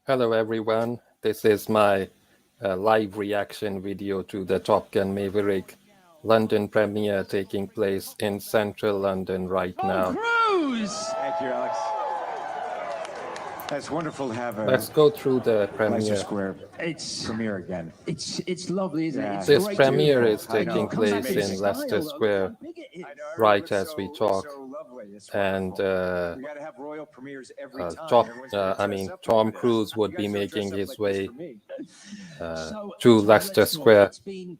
Hello, everyone. This is my live reaction video to the Top Gun Maverick London premiere taking place in central London right now. Cruise! Thank you, Alex. It's wonderful to have a Let's go through the Leicester premiere. Square It's premiere again. it's lovely, isn't it? It's This great premiere to is taking Come back place in in style. Leicester Look Square how big it is. right as we talk. So lovely. It's And wonderful. We got to have royal premieres every time. Top, Everyone's gotta I dress mean, up Tom like this. Cruise would You be guys don't making dress up his like this way for me. So, to Tom, Leicester let's talk. Square. You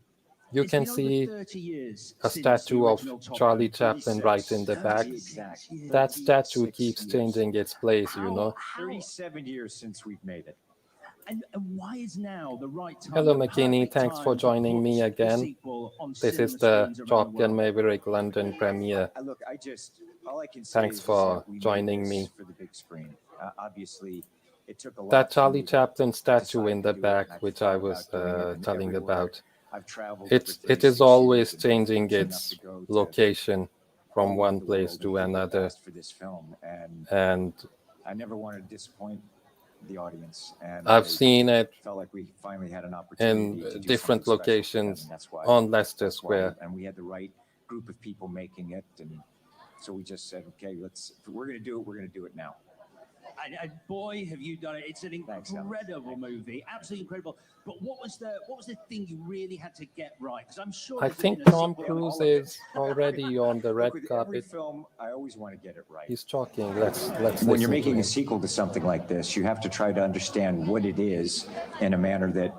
You can over see 30 years a since the statue of original Top Charlie Gun. Chaplin right in the back. 36 years. That statue 36 keeps years. changing its place, you know. 37 years since we've made it. And why is now the right time? Hello, the McKinney. perfect Thanks for time to joining me put the again. sequel on This is cinema the screens around Top the Gun world? Maverick London premiere. Look, all I can say Thanks is for that we made joining this me. for the big screen. Obviously, it took a lot That for Charlie me to Chaplin statue decide in to the do it, back, and I've which I thought was about doing it, and telling everywhere about, I've traveled over it is 36 always years, and changing it's enough its to go to location from all over one the place world, and to people another. asked for this film, and And I never wanted to disappoint the audience, and I've I seen it felt like we finally had an in opportunity to do different something special for them, locations and that's why on Leicester that's why Square. and we had the right group of people making it, and so we just said, okay, if we're going to do it, we're going to do it now. And boy, have you done it! It's an Thanks, Alex. incredible movie, absolutely incredible. But what was the thing you really had to get right? Because I'm sure I if there'd think been a Tom sequel- Cruise all of it. is already on the red Look, with every carpet. film, I always want to get it right. He's talking. Let's When you're listen to making a him. sequel to something like this, you have to try to understand what it is in a manner that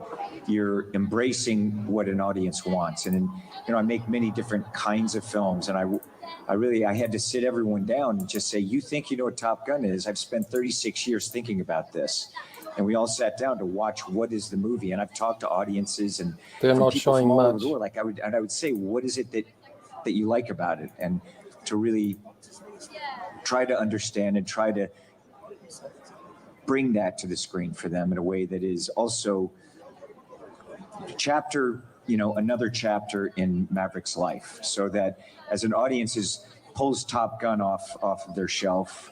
you're embracing what an audience wants. And I make many different kinds of films, and I had to sit everyone down and just say, you think you know what Top Gun is? I've spent 36 years thinking about this. And we all sat down to watch what is the movie. And I've talked to audiences and They're from not people showing from all over much. the world. Like I would say, what is it that you like about it? And to really try to understand and try to bring that to the screen for them in a way that is also another chapter in Maverick's life, so that as an audience pulls Top Gun off of their shelf,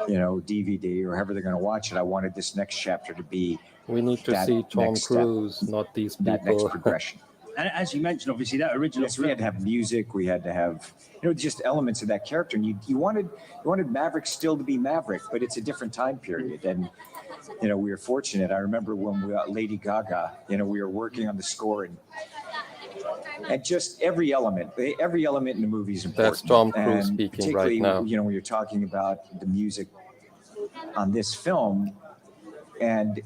DVD or however they're going to watch it, I wanted this next chapter to be We need to that see Tom next step, Cruise, not these that next people. progression. And as you mentioned, obviously that original. Yes, we had to have music. We had to have, just elements of that character. And you wanted Maverick still to be Maverick, but it's a different time period. And we were fortunate. I remember when we got Lady Gaga. We were working on the score, and just every element in the movie is important. That's Tom Cruise and speaking right particularly, now. when you're talking about the music on this film, and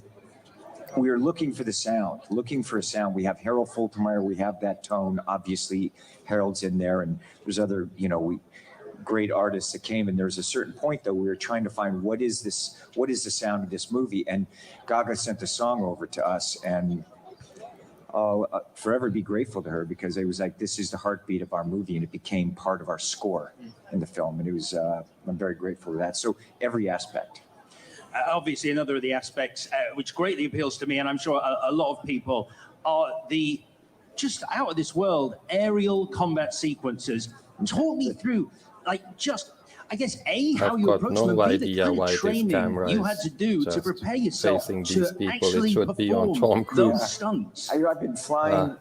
we were looking for a sound. We have Harold Faltermeyer. We have that tone. Obviously, Harold's in there, and there's other, great artists that came. And there's a certain point, though, we were trying to find what is the sound of this movie. And Gaga sent a song over to us, and I'll forever be grateful to her, because it was like, this is the heartbeat of our movie, and it became part of our score in the film. And it was, I'm very grateful for that. So every aspect. Obviously, another of the aspects which greatly appeals to me, and I'm sure a lot of people, are the just out of this world aerial combat sequences. Talk me through, I guess, how I've you got approach no them, and B, the idea kind why of this training camera you is had to do to just prepare yourself facing to these people. It actually should be on perform Tom Cruise. those stunts. I've been flying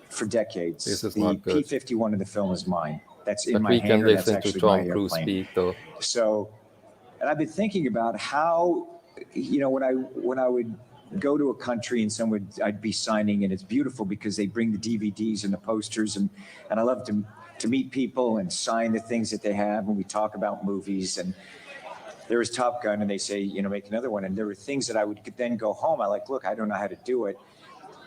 for decades. This is the not good. P-51 in the film is mine. That's in But my we can hangar. That's listen to actually Tom my Cruise airplane. speak, though. So, and I've been thinking about how, when I would go to a country and I'd be signing, and it's beautiful because they bring the DVDs and the posters, and I love to meet people and sign the things that they have, and we talk about movies. And there was Top Gun, and they say, make another one. And there were things that I would then go home. Look, I don't know how to do it.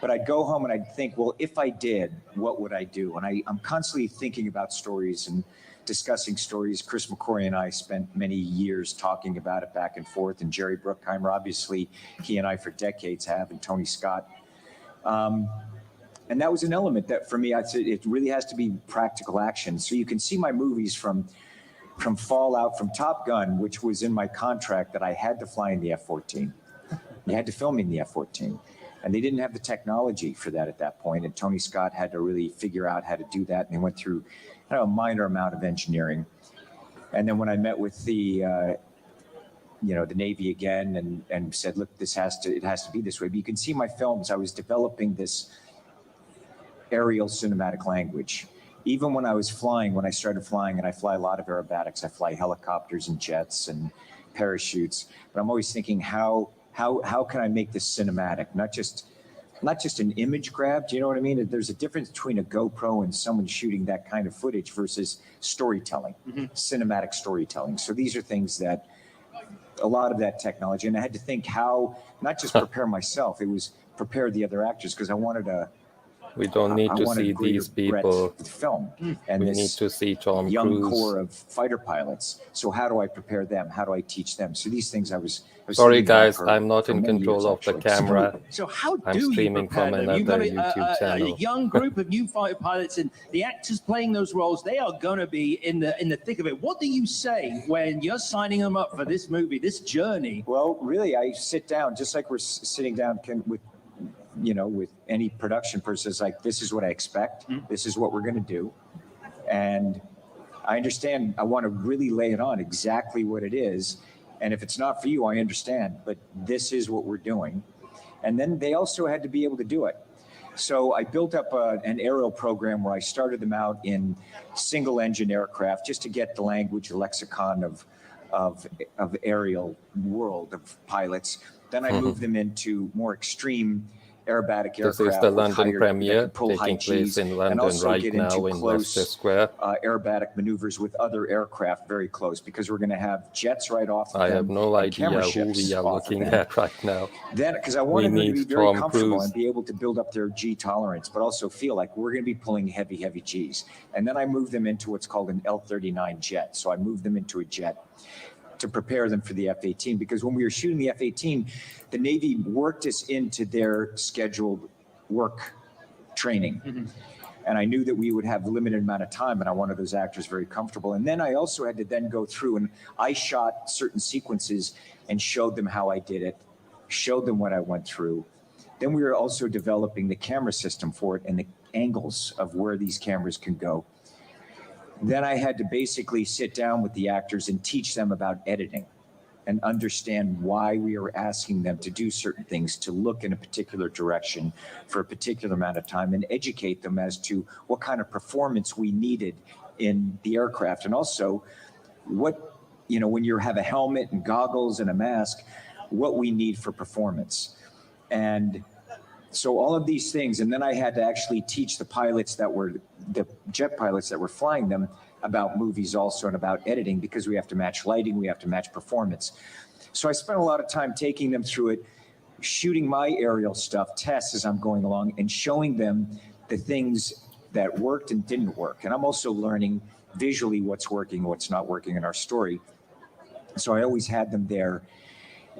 But I'd go home and I'd think, well, if I did, what would I do? And I'm constantly thinking about stories and discussing stories. Chris McCory and I spent many years talking about it back and forth. And Jerry Bruckheimer, obviously, he and I for decades have, and Tony Scott. And that was an element that, for me, I'd say it really has to be practical action. So you can see my movies from Fallout, from Top Gun, which was in my contract that I had to fly in the F-14. You had to film in the F-14. And they didn't have the technology for that at that point. And Tony Scott had to really figure out how to do that. And they went through a minor amount of engineering. And then when I met with the the Navy again and said, look, it has to be this way. But you can see my films, I was developing this aerial cinematic language. Even when I was flying, when I started flying, and I fly a lot of aerobatics, I fly helicopters and jets and parachutes, but I'm always thinking, how can I make this cinematic? Not just an image grab, do you know what I mean? There's a difference between a GoPro and someone shooting that kind of footage versus storytelling, cinematic storytelling. So these are things that, a lot of that technology, and I had to think how, not just prepare myself, it was prepare the other actors, because I wanted to, We don't need to see these people. Film and We this need to see Tom young Cruise. core of fighter pilots. So how do I prepare them? How do I teach them? So these things I was Sorry, thinking about guys, for- I'm not for in many control years, of the actually. camera. So how I'm do you streaming prepare from them? You've got another YouTube a channel. young group of new fighter pilots, and the actors playing those roles, they are going to be in the thick of it. What do you say when you're signing them up for this movie, this journey? Well, really, I sit down just like we're sitting down with any production person. It's like, this is what I expect. This is what we're going to do. And I understand, I want to really lay it on exactly what it is. And if it's not for you, I understand, but this is what we're doing. And then they also had to be able to do it. So I built up an aerial program where I started them out in single engine aircraft just to get the language, the lexicon of aerial world of pilots. Then I moved them into more extreme aerobatic aircraft. This is the with London higher- that premiere can pull high taking place Gs, in and London also right get now into in close, Leicester Square. aerobatic maneuvers with other aircraft very close, because we're going to have jets right off of I them have no and idea camera who ships we are off of looking them. at right now. Then, because I wanted them to be need very Tom comfortable Cruise. and be able to build up their G tolerance, but also feel like we're going to be pulling heavy Gs. And then I moved them into what's called an L-39 jet. So I moved them into a jet to prepare them for the F-18, because when we were shooting the F-18, the Navy worked us into their scheduled work training. And I knew that we would have a limited amount of time, and I wanted those actors very comfortable. And then I also had to then go through, and I shot certain sequences and showed them how I did it, showed them what I went through. Then we were also developing the camera system for it and the angles of where these cameras can go. Then I had to basically sit down with the actors and teach them about editing and understand why we were asking them to do certain things, to look in a particular direction for a particular amount of time, and educate them as to what kind of performance we needed in the aircraft. And also what, when you have a helmet and goggles and a mask, what we need for performance. And so all of these things, and then I had to actually teach the jet pilots that were flying them about movies also and about editing, because we have to match lighting, we have to match performance. So I spent a lot of time taking them through it, shooting my aerial stuff, tests as I'm going along, and showing them the things that worked and didn't work. And I'm also learning visually what's working, what's not working in our story. So I always had them there.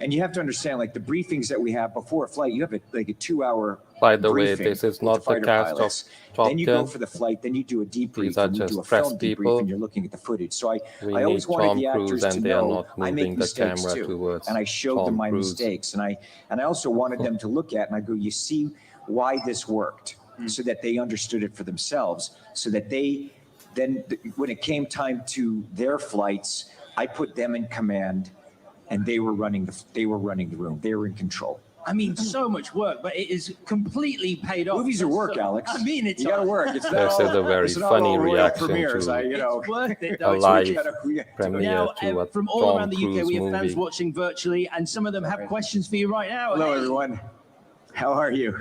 And you have to understand, like the briefings that we have before a flight, you have a 2-hour By the way, briefing this is with not the fighter cast pilots. of Top Then you go Gun. for the flight, then you do a debrief, These are and you do just a press film people. debrief, and you're looking at the footage. So I We always need wanted Tom the Cruise, actors to and they are know not I make moving the mistakes camera too. towards And I showed them Tom my Cruise. mistakes. And I also wanted them to look at, and I go, you see why this worked, so that they understood it for themselves, so that they then, when it came time to their flights, I put them in command, and they were running the room. They were in control. I mean, so much work, but it is completely paid off. Movies are work, Alex. I mean, it's you got to work. It's not This is a very it's not funny all royal reaction premieres. to It's worth it, a though. It's live legit. premiere Now, to a from all Tom around the UK, Cruise we have fans movie. watching virtually, and some of them have questions for you right now. Hello, Hey, everyone. How are you?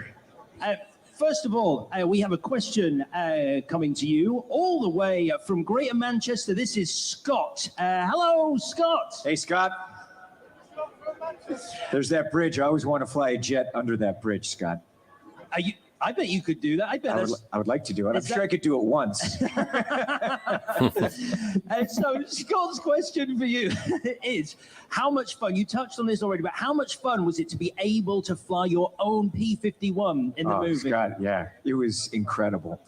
First of all, we have a question coming to you all the way from Greater Manchester. This is Scott. Hello, Scott. Hey, Scott. There's that bridge. I always want to fly a jet under that bridge, Scott. I bet you could do that. I bet I would like to do it. I'm Is sure that- I could do it once. So Scott's question for you is, how much fun, you touched on this already, but how much fun was it to be able to fly your own P-51 in the movie? Scott, yeah, it was incredible.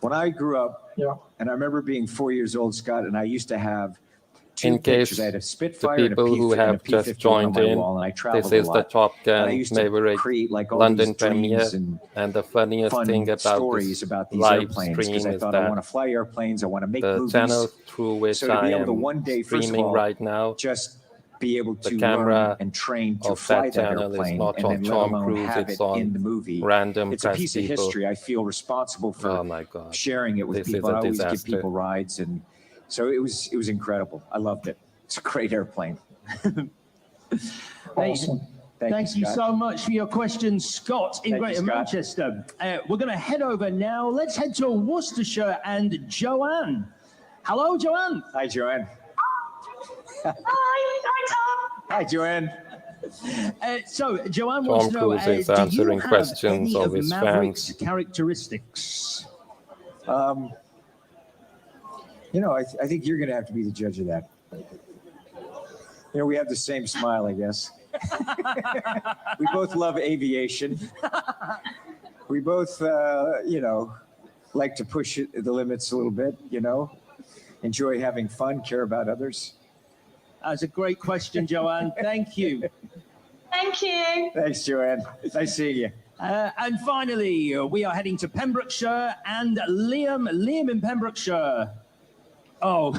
When I grew up, and I remember being 4 years old, Scott, and I used to have two In case pictures. I had a the Spitfire and a people who P-50 and a have just P-51 on joined my in, wall, and I this traveled a is the lot. Top And I Gun used to Maverick create like all London these premiere, dreams and the funniest fun thing about stories this about these live airplanes, because stream I is thought I want that to fly airplanes, I want to make the movies. channel through which So to I be able to am one day, first of streaming all, right now just be able to The camera learn and train to of fly that that channel is airplane, not and on then let Tom alone Cruise, have it's it on in the movie. random It's a press piece of people. history. I feel responsible for Oh my God. sharing it with This is people. a I always give disaster. people rides, and so it was incredible. I loved it. It's a great airplane. Awesome. Thank you Scott. so much for your question, Scott, in Thank you, Greater Scott. Manchester. We're going to head over now. Let's head to Worcestershire and Joanne. Hello, Joanne. Hi, Joanne. Hi, Tom. Hi, Joanne. So, Joanne wants Tom to know, Cruise is do you answering have questions any of of his Maverick's fans. characteristics? You know, I think you're going to have to be the judge of that. You know, we have the same smile, I guess. We both love aviation. We both, you know, like to push the limits a little bit, you know, enjoy having fun, care about others. That's a great question, Joanne. Thank you. Thank you. Thanks, Joanne. Nice seeing you. And finally, we are heading to Pembrokeshire and Liam. Liam in Pembrokeshire. Oh.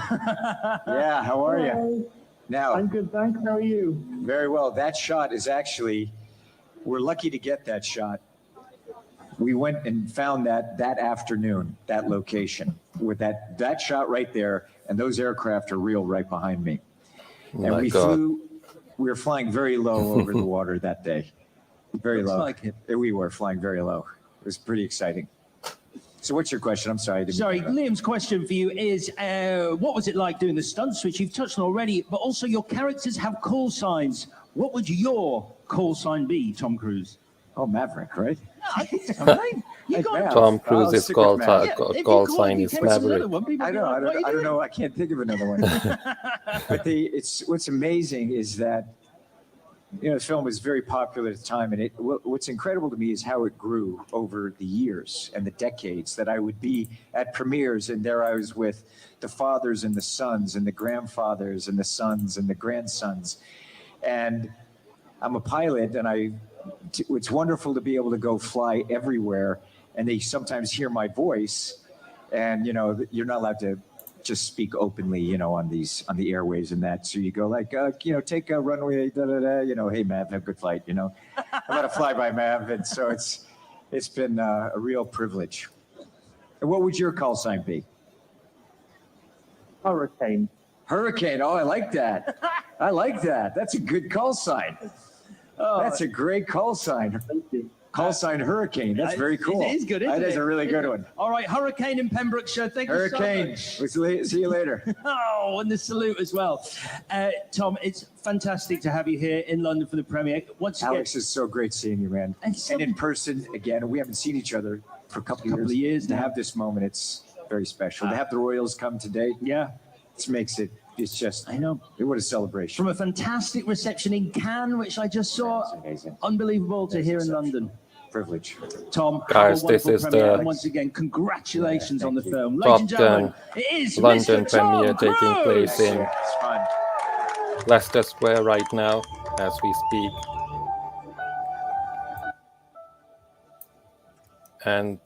Yeah, how are you? Hello. Now, I'm good, thanks. How are you? very well. That shot is actually, we're lucky to get that shot. We went and found that afternoon, that location, with that shot right there, and those aircraft are real right behind me. And My we God. we were flying very low over the water that day. Very Looks low. like it. We were flying very low. It was pretty exciting. So what's your question? I'm sorry. I didn't Sorry, mean to- Liam's question for you is, what was it like doing the stunts, which you've touched on already, but also your characters have call signs. What would your call sign be, Tom Cruise? Oh, Maverick, right? I think so, right? You Hey, got Mav. Tom I'll Cruise's stick with call, Mav. Yeah, if you call call sign it, is you came to another Maverick. one, people I would be know. like, "What are you I don't doing?" know. I can't think of another one. But what's amazing is that, you know, the film was very popular at the time, and what's incredible to me is how it grew over the years and the decades. That I would be at premieres, and there I was with the fathers and the sons, and the grandfathers and the sons and the grandsons, and I'm a pilot, and it's wonderful to be able to go fly everywhere, and they sometimes hear my voice, and you know, you're not allowed to just speak openly, you know, on the airwaves and that. So you go like, you know, take a runway, da da da, you know, hey Mav, have a good flight, you know. I'm gonna fly by Mav, and so it's been a real privilege. And what would your call sign be? Hurricane. Hurricane. Oh, I like that. I like that. That's a good call sign. Oh, That's a great call sign. Thank you. Call sign Hurricane. That's very cool. It is good, isn't it? That is a really good one. All right, Hurricane in Pembrokeshire. Thank Hurricane. you so We'll see you later. much. Oh, and the salute as well. Tom, it's fantastic to have you here in London for the premiere. Once again, Alex, it's so great seeing you, man. And And in person, again, we haven't seen each other for a couple Couple of years To now. have this moment, it's very special. To have the Royals come today, yeah, it makes it, it's just, I know. what a celebration. From a fantastic reception in Cannes, which I just saw. That's amazing. Unbelievable to hear in London. Privilege. Tom, Guys, have a this wonderful is premiere. the And once again, congratulations Yeah, on the thank you. film. Top Ladies and gentlemen, Gun it is London Mr. Tom premiere taking Cruise. place in It's fun. Leicester Square right now as we speak. And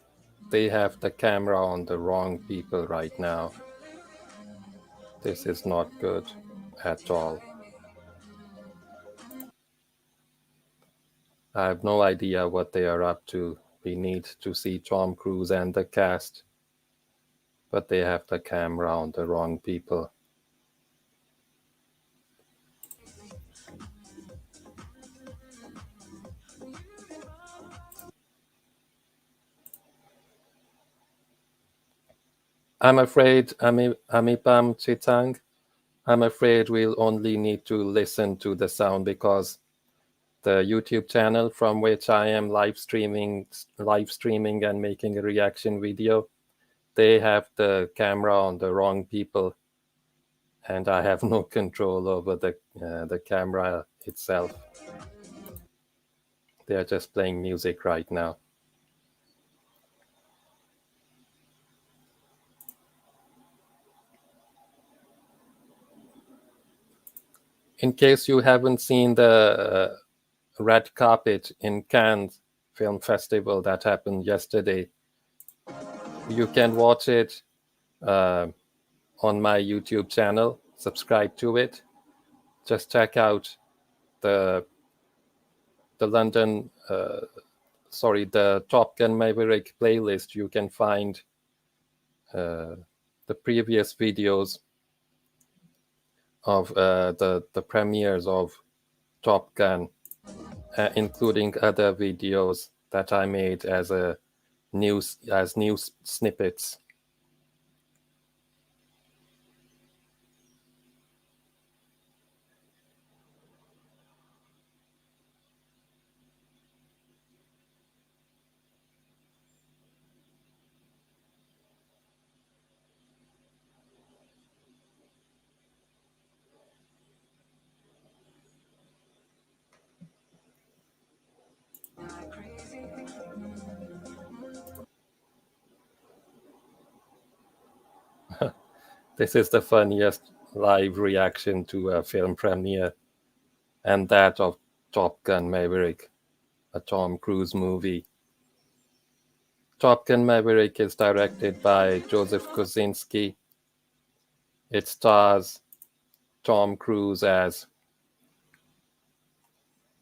they have the camera on the wrong people right now. This is not good at all. I have no idea what they are up to. We need to see Tom Cruise and the cast, but they have the camera on the wrong people. I'm afraid, Amipam Chitang, I'm afraid we'll only need to listen to the sound because the YouTube channel from which I am live streaming and making a reaction video, they have the camera on the wrong people, and I have no control over the camera itself. They are just playing music right now. In case you haven't seen the red carpet in Cannes Film Festival that happened yesterday, you can watch it on my YouTube channel. Subscribe to it. just check out the Top Gun Maverick playlist. You can find the previous videos of the premieres of Top Gun, including other videos that I made as news snippets. This is the funniest live reaction to a film premiere, and that of Top Gun Maverick, a Tom Cruise movie. Top Gun Maverick is directed by Joseph Kosinski. It stars Tom Cruise as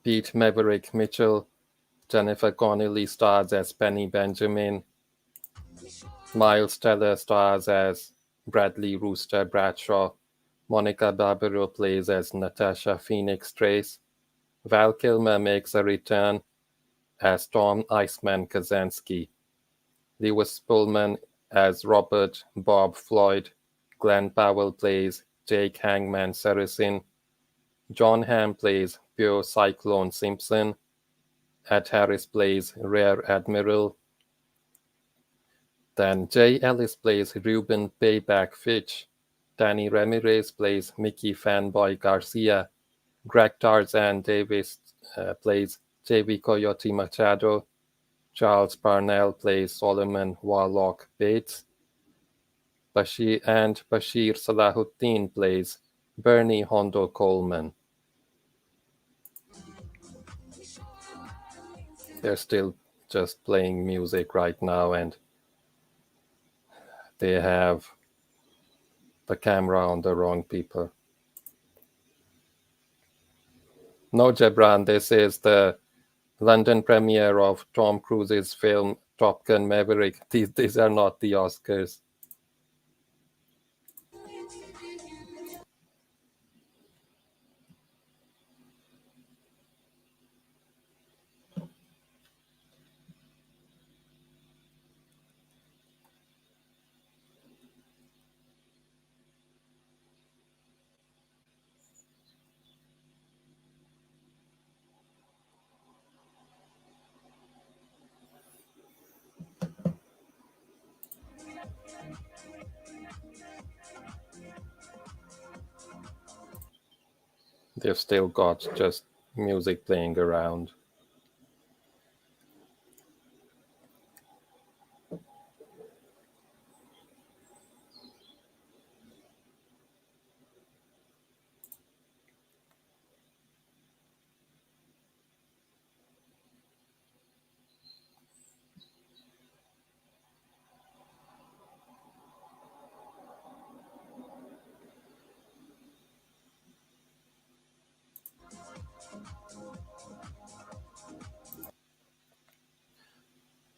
Pete Maverick Mitchell. Jennifer Connelly stars as Penny Benjamin. Miles Teller stars as Bradley Rooster Bradshaw. Monica Barbaro plays as Natasha Phoenix Trace. Val Kilmer makes a return as Tom Iceman Kazansky. Lewis Pullman as Robert Bob Floyd. Glenn Powell plays Jake Hangman Saracen. John Hamm plays Pure Cyclone Simpson. Ed Harris plays Rear Admiral. Then Jay Ellis plays Ruben Payback Fitch. Danny Ramirez plays Mickey Fanboy Garcia. Greg Tarzan Davis plays J.V. Coyote Machado. Charles Parnell plays Solomon Warlock Bates. Bashir Salahuddin plays Bernie Hondo Coleman. They're still just playing music right now, and they have the camera on the wrong people. No, Jebran, this is the London premiere of Tom Cruise's film Top Gun Maverick. These are not the Oscars. They've still got just music playing around.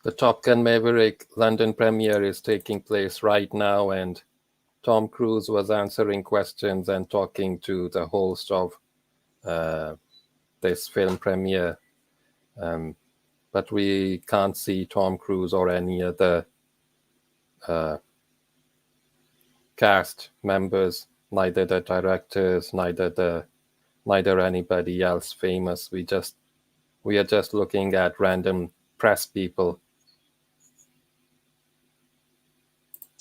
The Top Gun Maverick London premiere is taking place right now, and Tom Cruise was answering questions and talking to the host of this film premiere. But we can't see Tom Cruise or any other cast members, neither the directors, neither anybody else famous. We are just looking at random press people.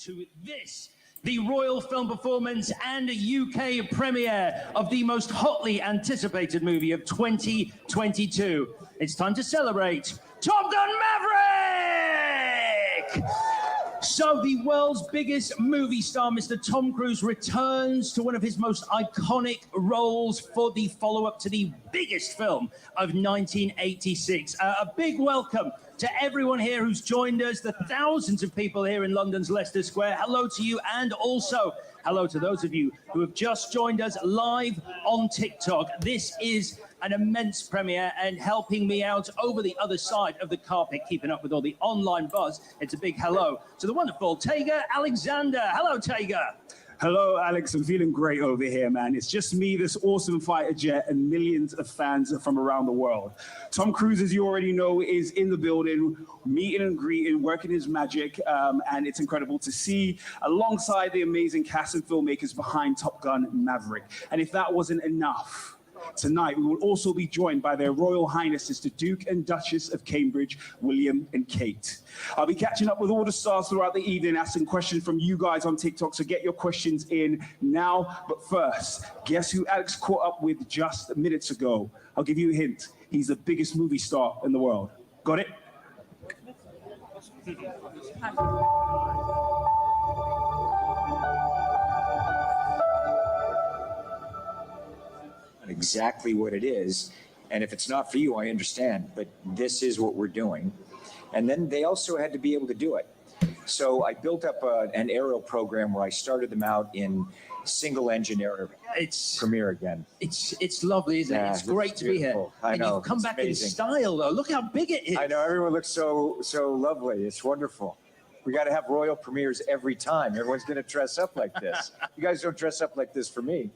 To this, the royal film performance and UK premiere of the most hotly anticipated movie of 2022. It's time to celebrate Top Gun Maverick! So the world's biggest movie star, Mr. Tom Cruise, returns to one of his most iconic roles for the follow-up to the biggest film of 1986. A big welcome to everyone here who's joined us, the thousands of people here in London's Leicester Square. Hello to you, and also hello to those of you who have just joined us live on TikTok. This is an immense premiere, and helping me out over the other side of the carpet, keeping up with all the online buzz, it's a big hello to the wonderful Tega Alexander. Hello, Tega. Hello, Alex. I'm feeling great over here, man. It's just me, this awesome fighter jet, and millions of fans from around the world. Tom Cruise, as you already know, is in the building, meeting and greeting, working his magic, and it's incredible to see alongside the amazing cast and filmmakers behind Top Gun Maverick. And if that wasn't enough, tonight, we will also be joined by their Royal Highnesses, the Duke and Duchess of Cambridge, William and Kate. I'll be catching up with all the stars throughout the evening, asking questions from you guys on TikTok, so get your questions in now. But first, guess who Alex caught up with just minutes ago? I'll give you a hint. He's the biggest movie star in the world. Got it? Exactly what it is. And if it's not for you, I understand, but this is what we're doing. And then they also had to be able to do it. So I built up an aerial program where I started them out in single engine aerial. It's premiere again. It's lovely, isn't it? Yeah, It's great it's to be here. beautiful. I And know, you've come it's back amazing. in style, though. Look how big it is. I know, everyone looks so lovely. It's wonderful. We got to have royal premieres every time. Everyone's going to dress up like this. You guys don't dress up like this for me.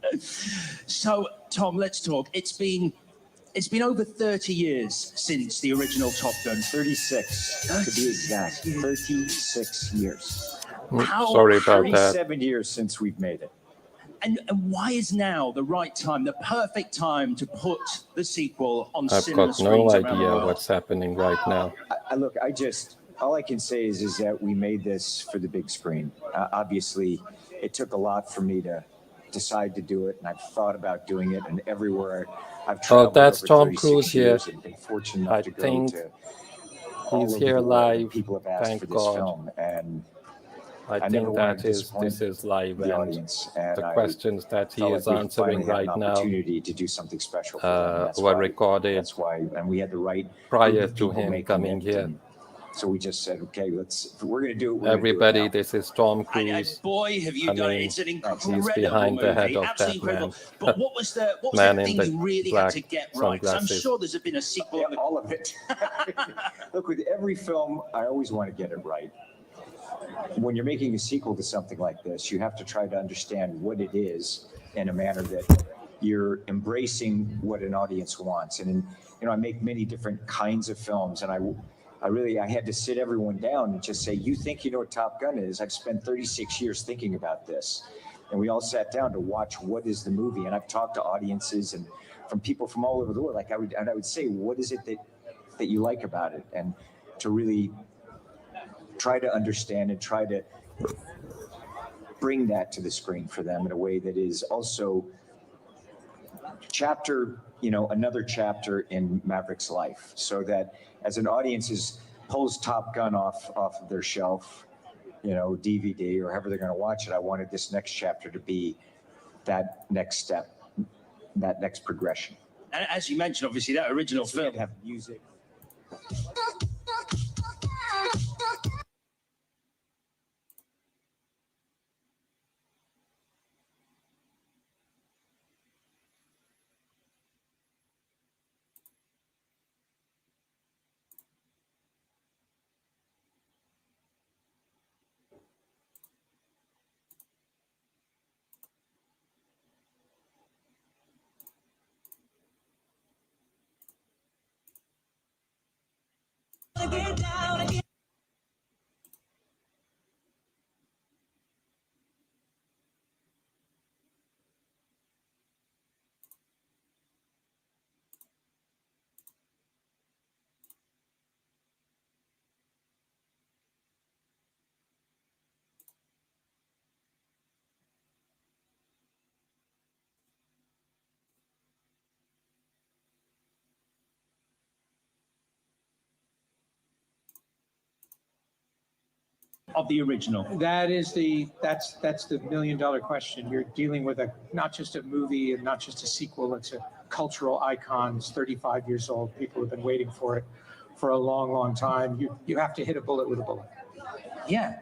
So, Tom, let's talk. It's been over 30 years since the original Top Gun. 36, to be exact. 36 years. Sorry about that. 37 years since we've made it. And why is now the right time, the perfect time to put the sequel on I've cinema got screens no around the idea world? what's happening right now. Look, all I can say is that we made this for the big screen. Obviously, it took a lot for me to decide to do it, and I've thought about doing it, and everywhere I've traveled that's over Tom 36 Cruise here. years and been fortunate enough I to go think to all he's over here the world, and live. people have asked Thank for this God. film, and I never think wanted that to is disappoint this is live, the and audience. And the I questions that he felt is like we answering finally had right an now opportunity to do something special for them. That's were why- recorded That's why, and we had the right prior group of to people him making coming it, here. and so we just said, okay, if we're going to do it. We're Everybody, gonna do it this is Tom And Cruise. boy, have you I done it. mean, It's an he's incredible behind the movie. head of Absolutely that incredible. man. But what was the Man in thing the you really black had to get right? 'Cause I'm sunglasses. sure there's been a sequel. now. Yeah, all of it. Look, with every film, I always want to get it right. When you're making a sequel to something like this, you have to try to understand what it is in a manner that you're embracing what an audience wants. And I make many different kinds of films, and I had to sit everyone down and just say, you think you know what Top Gun is? I've spent 36 years thinking about this. And we all sat down to watch what is the movie. And I've talked to audiences and from people from all over the world. Like I would say, what is it that you like about it? And to really try to understand and try to bring that to the screen for them in a way that is also another chapter in Maverick's life, so that as an audience pulls Top Gun off of their shelf, DVD or however they're going to watch it, I wanted this next chapter to be that next step, that next progression. And as you mentioned, obviously, that original So we film. could have music. of the original? That's the $1 million question. You're dealing with not just a movie and not just a sequel. It's a cultural icon. It's 35 years old. People have been waiting for it for a long, long time. You have to hit a bullet with a bullet. Yeah,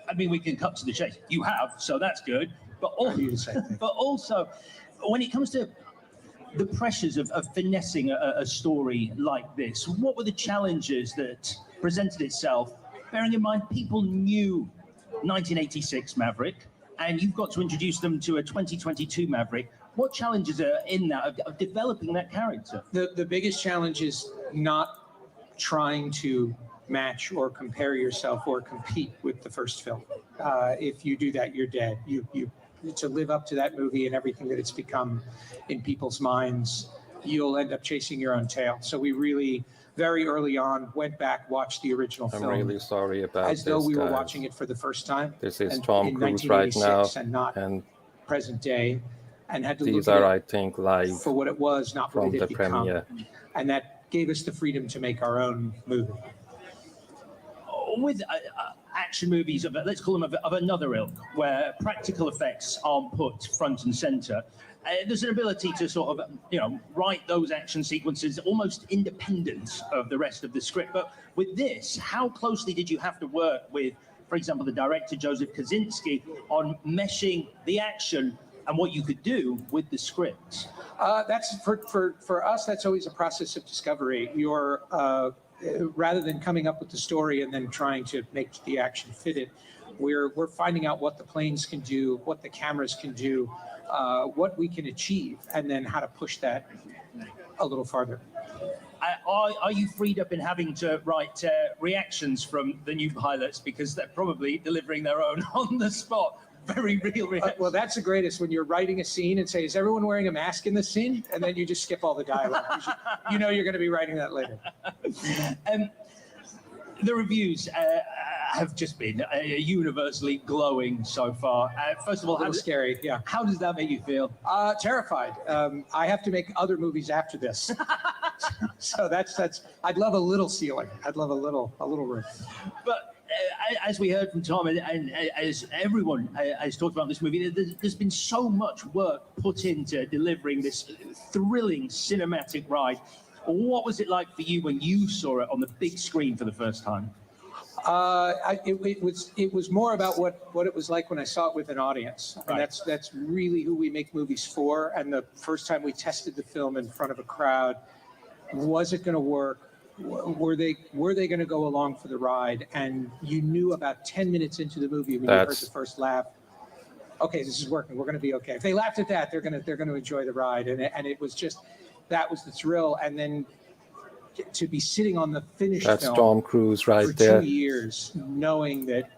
I mean, we can cut to the chase. You have, so that's good. But also, when it comes to the pressures of finessing a story like this, what were the challenges that presented itself? Bearing in mind, people knew 1986 Maverick, and you've got to introduce them to a 2022 Maverick. What challenges are in that of developing that character? The biggest challenge is not trying to match or compare yourself or compete with the first film. If you do that, you're dead. You to live up to that movie and everything that it's become in people's minds, you'll end up chasing your own tail. So we really, very early on, went back, watched the original film. I'm really sorry about as though this, we were guys. watching it for the first time. This is and Tom in Cruise right now, 1986 and not and present day, and had to these look are, at I it think, live for what it was, not what from it the had become. premiere. And that gave us the freedom to make our own movie. With action movies of, let's call them of another ilk, where practical effects aren't put front and center, there's an ability to sort of, write those action sequences almost independent of the rest of the script. But with this, how closely did you have to work with, for example, the director, Joseph Kosinski, on meshing the action and what you could do with the script? That's for us, that's always a process of discovery. Rather than coming up with the story and then trying to make the action fit it, we're finding out what the planes can do, what the cameras can do, what we can achieve, and then how to push that a little farther. Are you freed up in having to write reactions from the new pilots, because they're probably delivering their own on the spot? Very real reactions. Well, that's the greatest, when you're writing a scene and say, is everyone wearing a mask in this scene? And then you just skip all the dialogue. You know you're going to be writing that later. The reviews have just been universally glowing so far. First of all, A little scary, yeah. How does that make you feel? Terrified. I have to make other movies after this. So that's. I'd love a little ceiling. I'd love a little room. But as we heard from Tom, and as everyone has talked about this movie, there's been so much work put into delivering this thrilling cinematic ride. What was it like for you when you saw it on the big screen for the first time? It was more about what it was like when I saw it with an audience. And Right. that's really who we make movies for. And the first time we tested the film in front of a crowd, was it going to work? Were they going to go along for the ride? And you knew about 10 minutes into the movie when you heard the first laugh, okay, this is working. We're going to be okay. If they laughed at that, they're going to enjoy the ride. And it was just, that was the thrill. And then to be sitting on the finished That's film Tom Cruise right for there. 2 years, knowing that.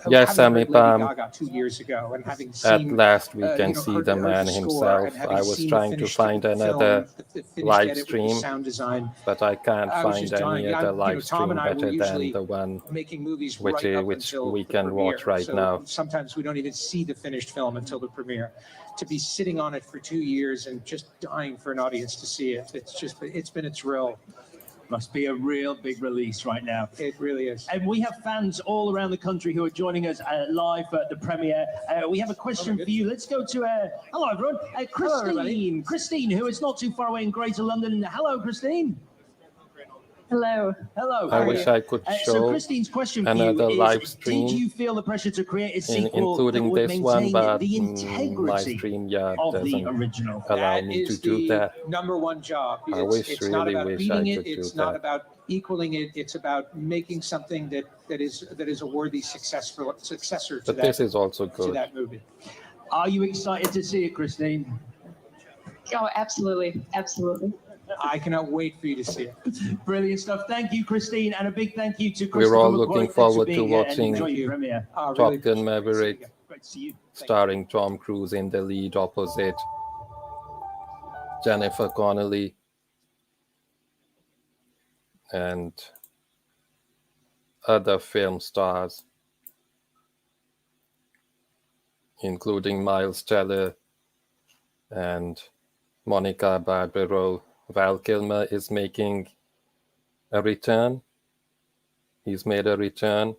Yes, having heard Lady Amipam. Gaga 2 years ago, and having At seen, last, we can see heard the her man score, himself. and having I was seen trying to finished find film, another the finished live edit with the stream, sound design. but I can't I was find just dying. any other live Tom stream and I were better than usually the one making movies which right up which until we the can premiere. watch right So now. sometimes we don't even see the finished film until the premiere. To be sitting on it for 2 years and just dying for an audience to see it, it's been a thrill. Must be a real big release right now. It really is. And we have fans all around the country who are joining us live at the premiere. We have a question for you. Let's go to, hello everyone, Christine. Christine, who is not too far away in Greater London. Hello, Christine. Hello. Hello. I wish I could So show Christine's question for you another is, live stream, did you feel the pressure to create a sequel including that would this one, maintain but the my integrity stream of the doesn't original? allow That me to is do the that. number one job. I It's not really about wish beating I it. could do It's not that. about equaling it. It's about making something that is a worthy successor to But this that is also to good. that movie. Are you excited to see it, Christine? Oh, absolutely. Absolutely. I cannot wait for you to see it. Brilliant stuff. Thank you, Christine, and a big thank you to Christopher We're all McQuarrie. looking Thanks for forward to being here and watching enjoy Thank your you. premiere. Really Top Gun Maverick, Great to see you. starring Tom Cruise in the lead opposite Jennifer Connelly and other film stars, including Miles Teller and Monica Barbaro. Val Kilmer is making a return. He's made a return.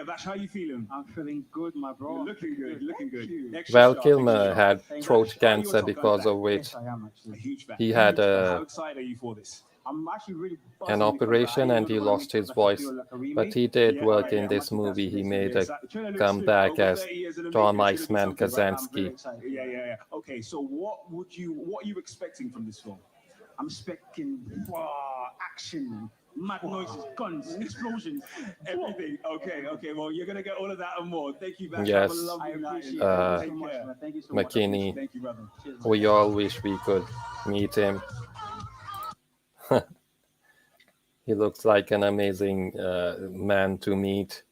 That's how you feeling? I'm feeling good, my bro. You're looking good, looking good. Extra Val sharp, Kilmer extra sharp. had Thank throat you. cancer Are you a Top Gun because fan? of which Yes, I am A actually. huge fan. he had How excited are you for this? I'm actually really an buzzing because operation and he lost his voice. But he did work in this movie. He made a comeback as Tom Iceman I'm very Kazansky. excited. Yeah. Okay, so what are you expecting from this film? I'm expecting action, mad noises, guns, explosions, Everything. Okay. Well, you're gonna get all of that and more. Thank you, Vash. Yes. Have a lovely I night. appreciate Uh, it. Thank you so much, man. Thank you so McKinney, Thank you, brother. much. Cheers, man. we all wish we could meet him. He looks like an amazing man to meet,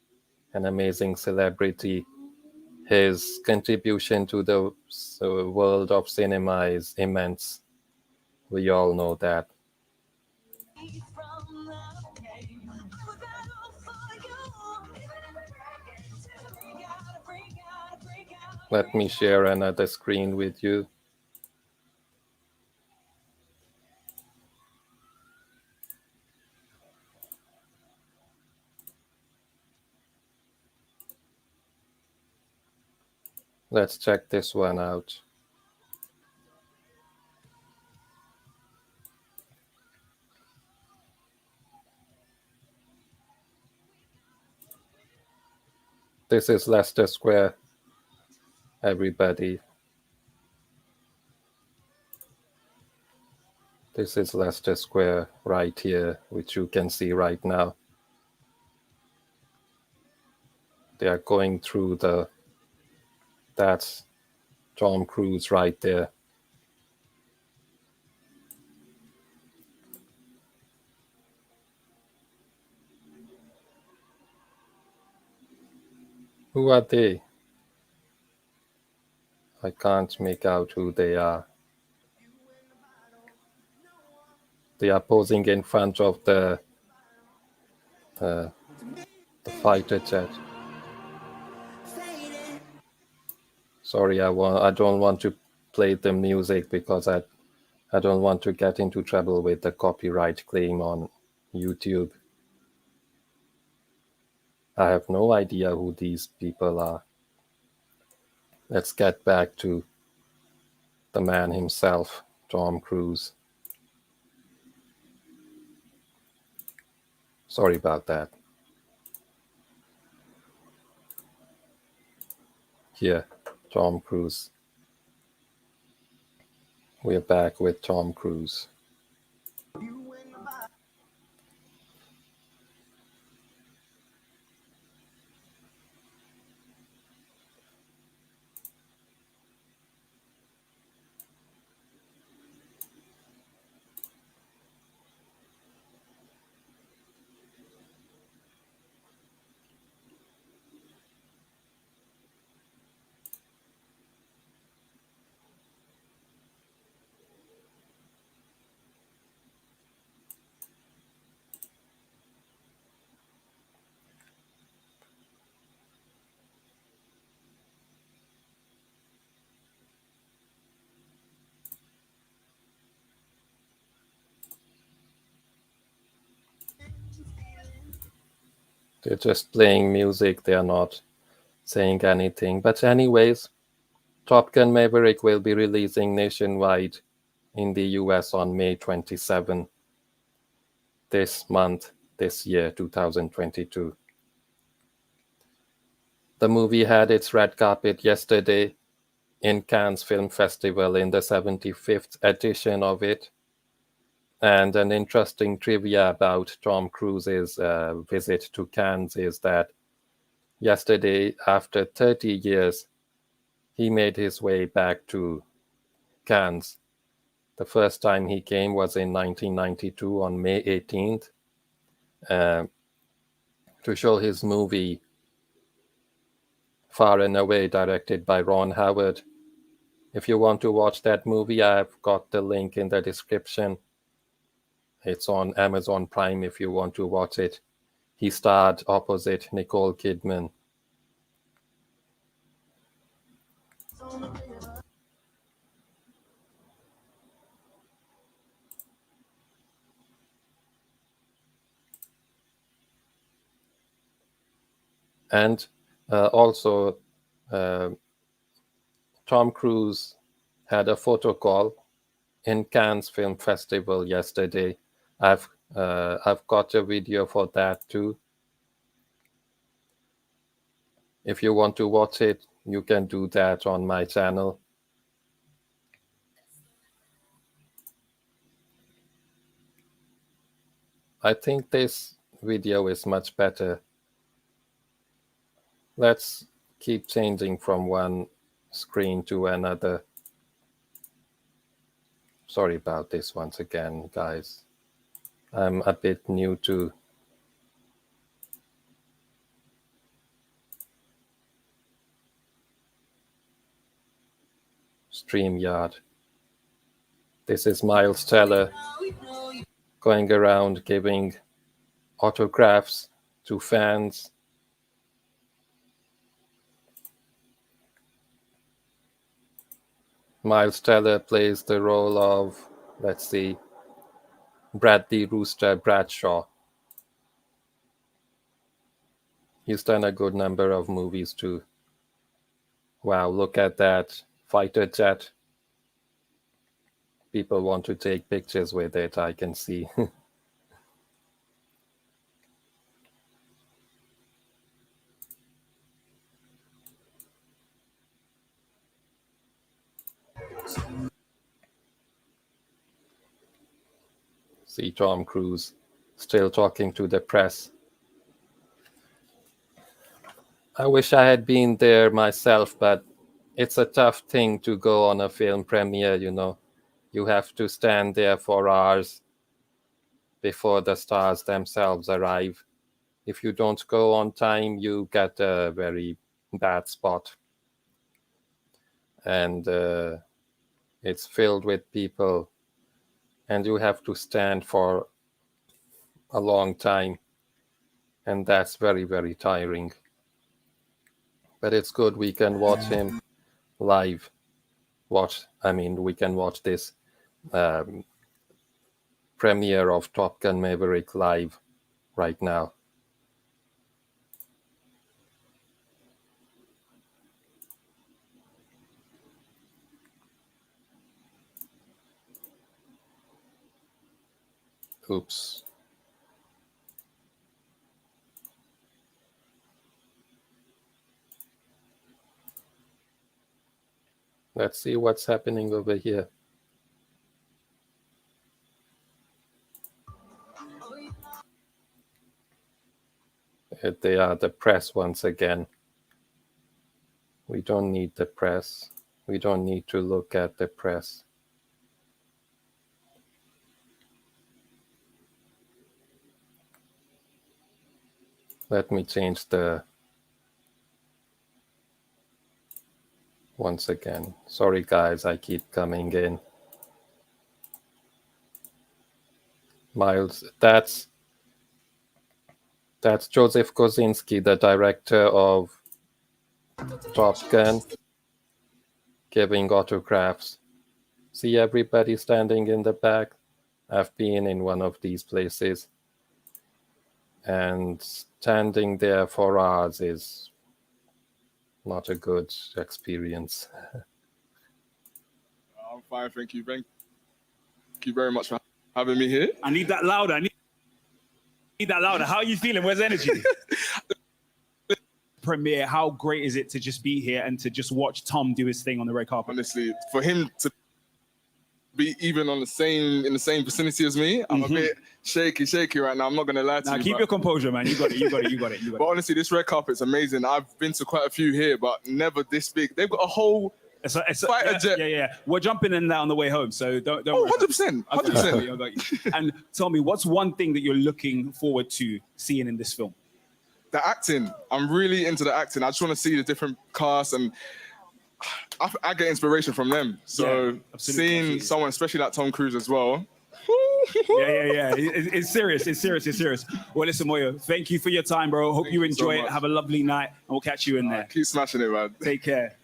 an amazing celebrity. His contribution to the world of cinema is immense. We all know that. Let me share another screen with you. Let's check this one out. This is Leicester Square, everybody. This is Leicester Square right here, which you can see right now. They are going through that's Tom Cruise right there. Who are they? I can't make out who they are. They are posing in front of the fighter jet. Sorry, I don't want to play the music because I don't want to get into trouble with the copyright claim on YouTube. I have no idea who these people are. Let's get back to the man himself, Tom Cruise. Sorry about that. Here, Tom Cruise. We're back with Tom Cruise. They're just playing music, they are not saying anything. But anyways, Top Gun Maverick will be releasing nationwide in the US on May 27 this month, this year, 2022. The movie had its red carpet yesterday in Cannes Film Festival in the 75th edition of it. And an interesting trivia about Tom Cruise's visit to Cannes is that yesterday, after 30 years, he made his way back to Cannes. The first time he came was in 1992 on May 18th to show his movie Far and Away, directed by Ron Howard. If you want to watch that movie, I've got the link in the description. It's on Amazon Prime if you want to watch it. He starred opposite Nicole Kidman. And also, Tom Cruise had a photo call in Cannes Film Festival yesterday. I've got a video for that too. If you want to watch it, you can do that on my channel. I think this video is much better. Let's keep changing from one screen to another. Sorry about this once again, guys. I'm a bit new to StreamYard. This is Miles Teller going around giving autographs to fans. Miles Teller plays the role of, let's see, Bradley Rooster Bradshaw. He's done a good number of movies too. Wow, look at that fighter jet. People want to take pictures with it, I can see. See Tom Cruise still talking to the press. I wish I had been there myself, but it's a tough thing to go on a film premiere, you know. You have to stand there for hours before the stars themselves arrive. If you don't go on time, you get a very bad spot. And it's filled with people, and you have to stand for a long time. And that's very, very tiring. But it's good we can watch him live. We can watch this premiere of Top Gun Maverick live right now. Oops. Let's see what's happening over here. They are the press once again. We don't need the press. We don't need to look at the press. Let me change the... Once again. Sorry guys, I keep coming in. Miles, that's Joseph Kosinski, the director of Top Gun, giving autographs. See everybody standing in the back? I've been in one of these places. And standing there for hours is not a good experience. I'm fine, thank you. Thank you very much for having me here. I need that louder. I need that louder. How are you feeling? Where's the energy? Premiere, how great is it to just be here and to just watch Tom do his thing on the red carpet? Honestly, for him to be even in the same vicinity as me, I'm a bit shaky right now. I'm not gonna lie to you. Now keep your composure, man. You got it. But honestly, this red carpet's amazing. I've been to quite a few here, but never this big. They've got a whole fighter jet. Yeah. We're jumping in that on the way home, so don't. Oh, 100%. 100%. And tell me, what's one thing that you're looking forward to seeing in this film? The acting. I'm really into the acting. I just want to see the different casts, and I get inspiration from them. So seeing someone, especially like Tom Cruise as well. Yeah. It's serious. Well, listen, Moyo, thank you for your time, bro. Hope you enjoy it. Have a lovely night, and we'll catch you in there. Keep smashing it, man. Take care.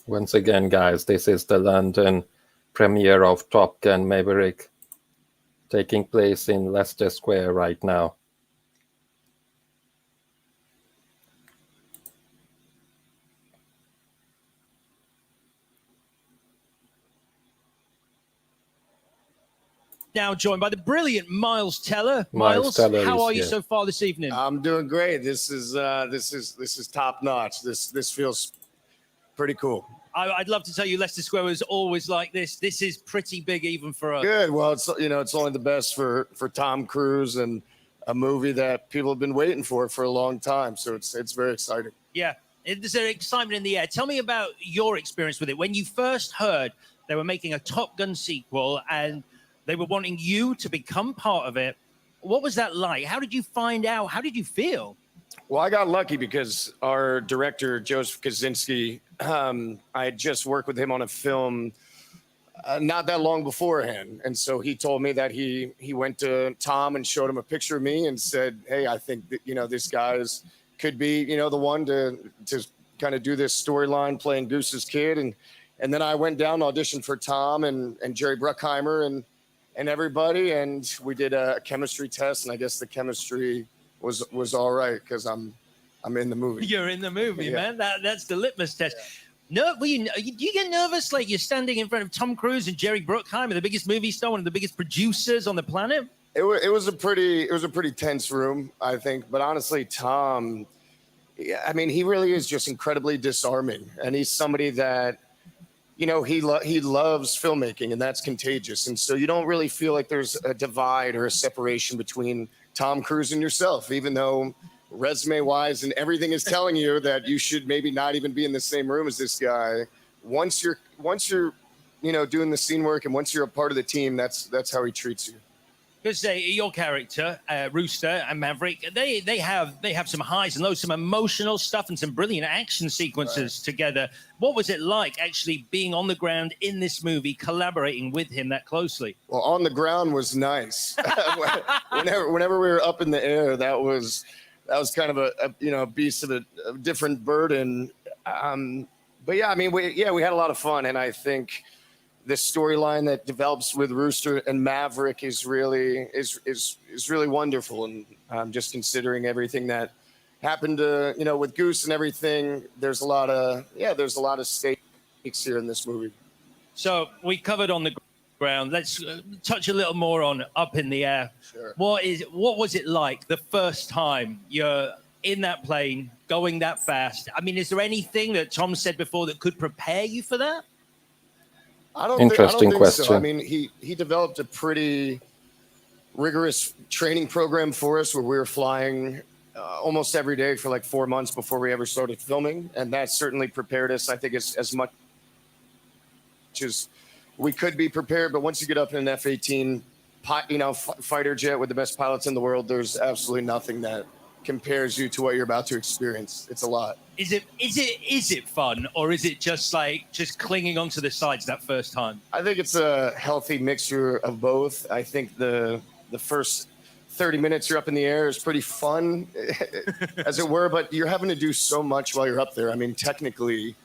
Once again, guys, this is the London premiere of Top Gun Maverick, taking place in Leicester Square right now. Now joined by the brilliant Miles Teller. Miles Teller how is are you here. so far this evening? I'm doing great. This is top notch. This feels pretty cool. I'd love to tell you Leicester Square was always like this. This is pretty big even for us. Good. Well, it's only the best for Tom Cruise and a movie that people have been waiting for a long time. So it's very exciting. Yeah, there's an excitement in the air. Tell me about your experience with it. When you first heard they were making a Top Gun sequel and they were wanting you to become part of it, what was that like? How did you find out? How did you feel? Well, I got lucky because our director, Joseph Kaczynski, I had just worked with him on a film not that long beforehand. And so he told me that he went to Tom and showed him a picture of me and said, hey, I think that, this guy's could be, the one to kind of do this storyline playing Goose's kid. And then I went down, auditioned for Tom and Jerry Bruckheimer and everybody. And we did a chemistry test. And I guess the chemistry was all right because I'm in the movie. You're in the movie, man. That's the litmus test. No, do you get nervous like you're standing in front of Tom Cruise and Jerry Bruckheimer, the biggest movie star, one of the biggest producers on the planet? It was a pretty tense room, I think. But honestly, Tom, I mean, he really is just incredibly disarming, and he's somebody that, he loves filmmaking, and that's contagious. And so you don't really feel like there's a divide or a separation between Tom Cruise and yourself, even though resume-wise and everything is telling you that you should maybe not even be in the same room as this guy. Once you're doing the scene work and once you're a part of the team, that's how he treats you. Because your character, Rooster and Maverick, they have some highs and lows, some emotional stuff and some brilliant action sequences together. What was it like actually being on the ground in this movie, collaborating with him that closely? Well, on the ground was nice. whenever we were up in the air, that was kind of a beast of a different burden. But yeah, I mean, we had a lot of fun, and I think the storyline that develops with Rooster and Maverick is really wonderful. And just considering everything that happened with Goose and everything, there's a lot of stakes here in this movie. So we covered on the ground. Let's touch a little more on up in the air. Sure. What was it like the first time you're in that plane going that fast? I mean, is there anything that Tom said before that could prepare you for that? I don't think question. so. I mean, he developed a pretty rigorous training program for us where we were flying almost every day for like 4 months before we ever started filming. And that certainly prepared us, I think, as much as we could be prepared. But once you get up in an F-18 fighter jet with the best pilots in the world, there's absolutely nothing that compares you to what you're about to experience. It's a lot. Is it fun, or is it just clinging onto the sides that first time? I think it's a healthy mixture of both. I think the first 30 minutes you're up in the air is pretty fun, as it were, but you're having to do so much while you're up there. I mean, technically,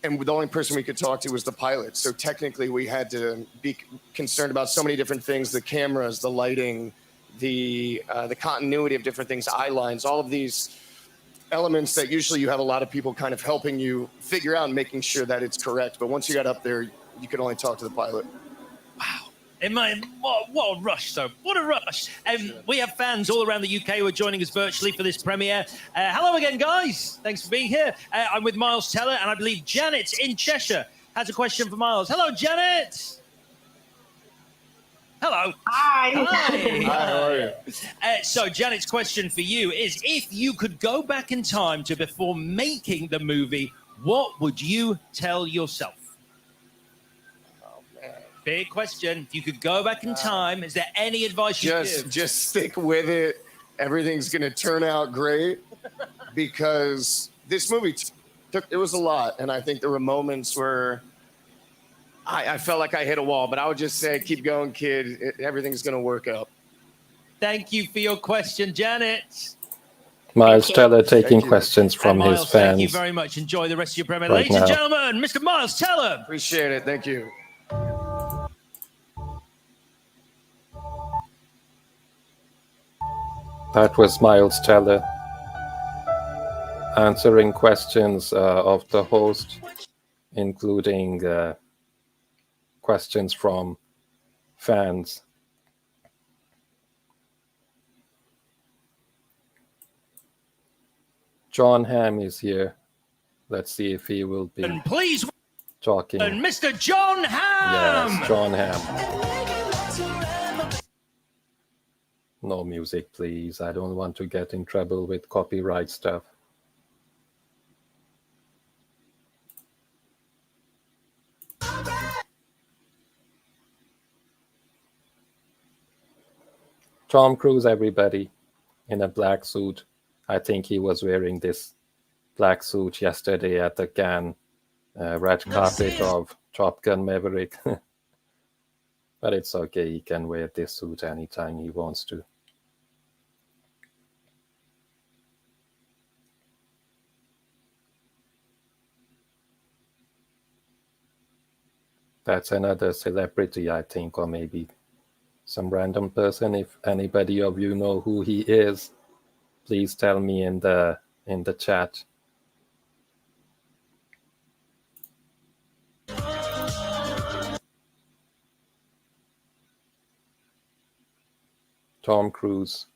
and the only person we could talk to was the pilot. So technically we had to be concerned about so many different things: the cameras, the lighting, the continuity of different things, eye lines, all of these elements that usually you have a lot of people kind of helping you figure out and making sure that it's correct. But once you got up there, you could only talk to the pilot. Wow. What a rush, though. What a rush. We have fans all around the UK who are joining us virtually for this premiere. Hello again, guys. Thanks for being here. I'm with Miles Teller, and I believe Janet in Cheshire has a question for Miles. Hello, Janet. Hello. Hi. Hi, how are you? So Janet's question for you is, if you could go back in time to before making the movie, what would you tell yourself? Oh, man. Big question. If you could go back in time, is there any advice you give? Just stick with it. Everything's going to turn out great, because this movie it was a lot. And I think there were moments where I felt like I hit a wall, but I would just say, keep going, kid. Everything's going to work out. Thank you for your question, Janet. Miles Teller taking Thank you. questions from And his Miles, thank you fans. very much. Enjoy the rest of your premiere. right Ladies and now. gentlemen, Mr. Miles Teller. Appreciate it. Thank you. That was Miles Teller answering questions of the host, including questions from fans. John Hamm is here. Let's see if he will be And please, talking. Mr. John Hamm. Yes, John Hamm. No music, please. I don't want to get in trouble with copyright stuff. Tom Cruise, everybody, in a black suit. I think he was wearing this black suit yesterday at the Cannes red carpet of Top Gun Maverick. But it's okay, he can wear this suit anytime he wants to. That's another celebrity, I think, or maybe some random person. If anybody of you know who he is, please tell me in the chat. Tom Cruise.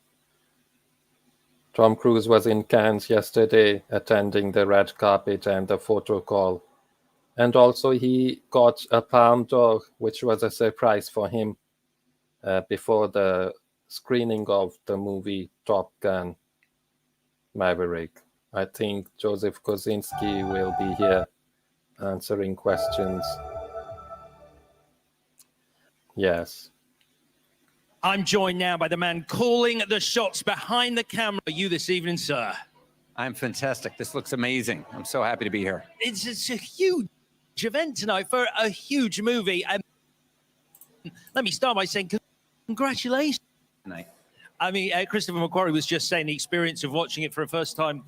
Tom Cruise was in Cannes yesterday attending the red carpet and the photo call. And also he got a Palme d'Or, which was a surprise for him before the screening of the movie Top Gun Maverick. I think Joseph Kosinski will be here answering questions. Yes. I'm joined now by the man calling the shots behind the camera. You this evening, sir. I'm fantastic. This looks amazing. I'm so happy to be here. It's a huge event tonight for a huge movie. Let me start by saying congratulations. Tonight. I mean, Christopher McQuarrie was just saying the experience of watching it for the first time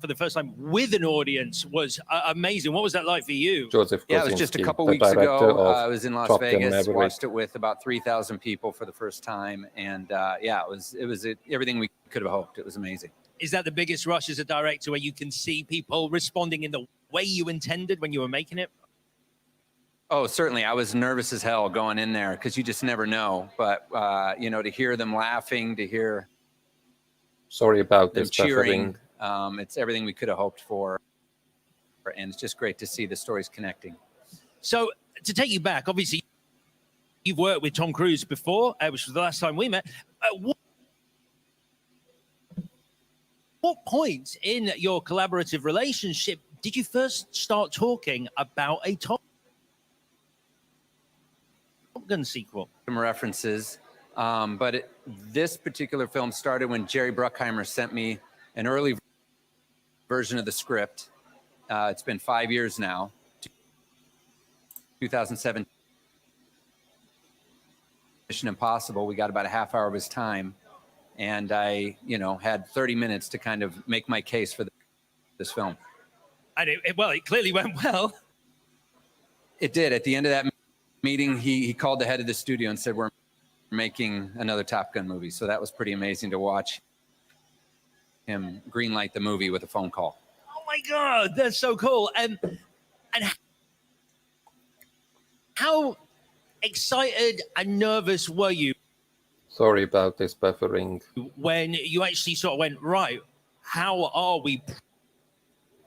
with an audience was amazing. What was that like for you? Joseph Kosinski, yeah, it was just a couple weeks ago. I was in Las Vegas, watched it with about 3,000 people for the first time, and yeah, it was everything we could have hoped. It was amazing. Is that the biggest rush as a director, where you can see people responding in the way you intended when you were making it? Oh, certainly. I was nervous as hell going in there because you just never know. But you know, to hear them laughing, to hear sorry about them this cheering, buffering. it's everything we could have hoped for, and it's just great to see the stories connecting. So, to take you back, obviously, you've worked with Tom Cruise before, which was the last time we met. What point in your collaborative relationship did you first start talking about a Top Gun sequel? Some references, but this particular film started when Jerry Bruckheimer sent me an early version of the script. It's been 5 years now, 2007. Mission Impossible. We got about a half hour of his time, and I, had 30 minutes to kind of make my case for this film. And it clearly went well. It did. At the end of that meeting, he called the head of the studio and said, "We're making another Top Gun movie." So that was pretty amazing to watch him greenlight the movie with a phone call. Oh my God, that's so cool. And how excited and nervous were you? Sorry about this buffering. When you actually sort of went, right, how are we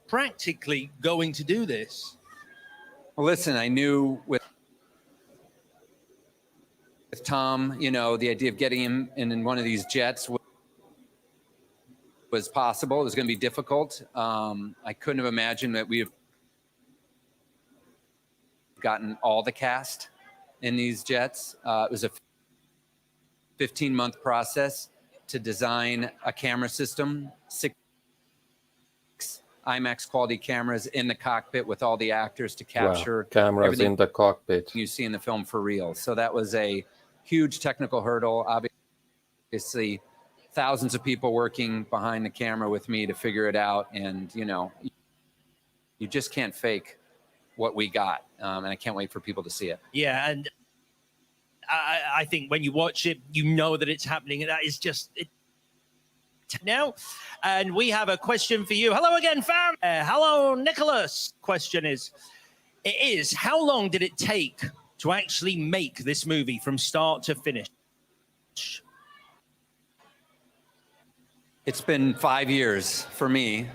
practically going to do this? Well, listen, I knew with Tom, the idea of getting him in one of these jets was possible. It was going to be difficult. I couldn't have imagined that we have gotten all the cast in these jets. It was a 15-month process to design a camera system, 6 IMAX quality cameras in the cockpit with all the actors to capture cameras in the cockpit you see in the film for real. So that was a huge technical hurdle. Obviously, thousands of people working behind the camera with me to figure it out. And, you know, you just can't fake what we got. And I can't wait for people to see it. Yeah, and I think when you watch it, you know that it's happening, and that is just it now. And we have a question for you. Hello again, fam. Hello, Nicholas. Question is, how long did it take to actually make this movie from start to finish? It's been 5 years for me.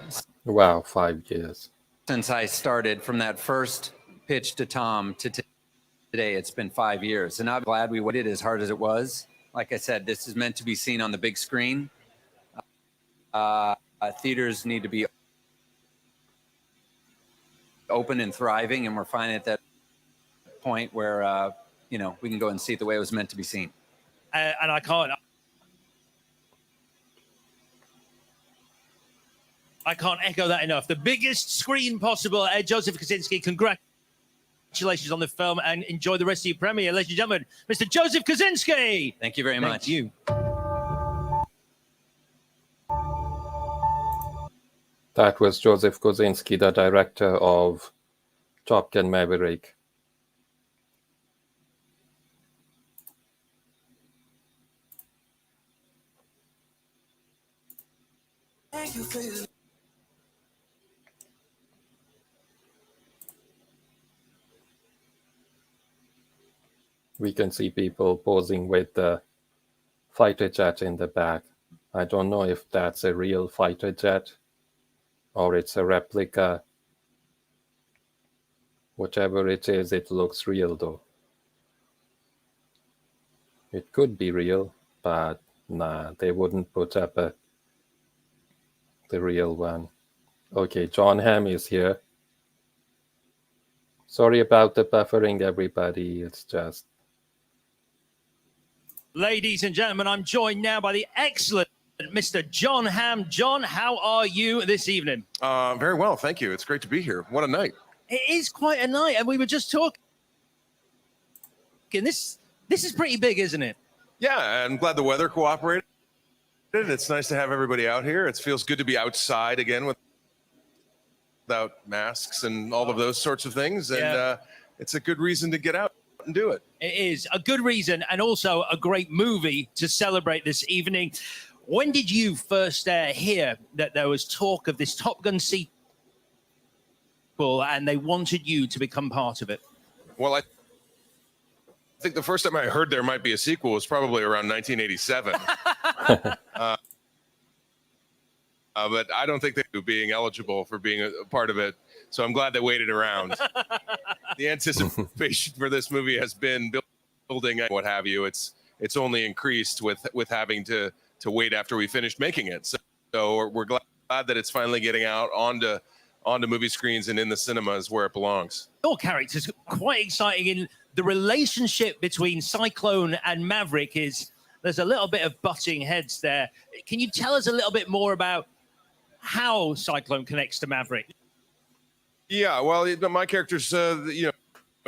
Wow, 5 years. Since I started from that first pitch to Tom to today, it's been 5 years. And I'm glad we did it as hard as it was. Like I said, this is meant to be seen on the big screen. Theaters need to be open and thriving, and we're finally at that point where, you know, we can go and see it the way it was meant to be seen. And I can't echo that enough. The biggest screen possible. Joseph Kosinski, congratulations on the film, and enjoy the rest of your premiere. Ladies and gentlemen, Mr. Joseph Kosinski. Thank you very much. Thank you. That was Joseph Kosinski, the director of Top Gun Maverick. We can see people posing with the fighter jet in the back. I don't know if that's a real fighter jet or it's a replica. Whatever it is, it looks real though. It could be real, but nah, they wouldn't put up the real one. Okay, John Hamm is here. Sorry about the buffering, everybody. It's just... Ladies and gentlemen, I'm joined now by the excellent Mr. John Hamm. John, how are you this evening? Very well, thank you. It's great to be here. What a night. It is quite a night, and we were just talking. This is pretty big, isn't it? Yeah, I'm glad the weather cooperated. It's nice to have everybody out here. It feels good to be outside again without masks and all of those sorts of things. And it's a good reason to get out and do it. It is a good reason, and also a great movie to celebrate this evening. When did you first hear that there was talk of this Top Gun sequel and they wanted you to become part of it? Well, I think the first time I heard there might be a sequel was probably around 1987. But I don't think they were being eligible for being a part of it. So I'm glad they waited around. The anticipation for this movie has been building, what have you. It's only increased with having to wait after we finished making it. So we're glad that it's finally getting out onto movie screens and in the cinemas where it belongs. Your character's quite exciting. In the relationship between Cyclone and Maverick there's a little bit of butting heads there. Can you tell us a little bit more about how Cyclone connects to Maverick? Yeah, well, my character's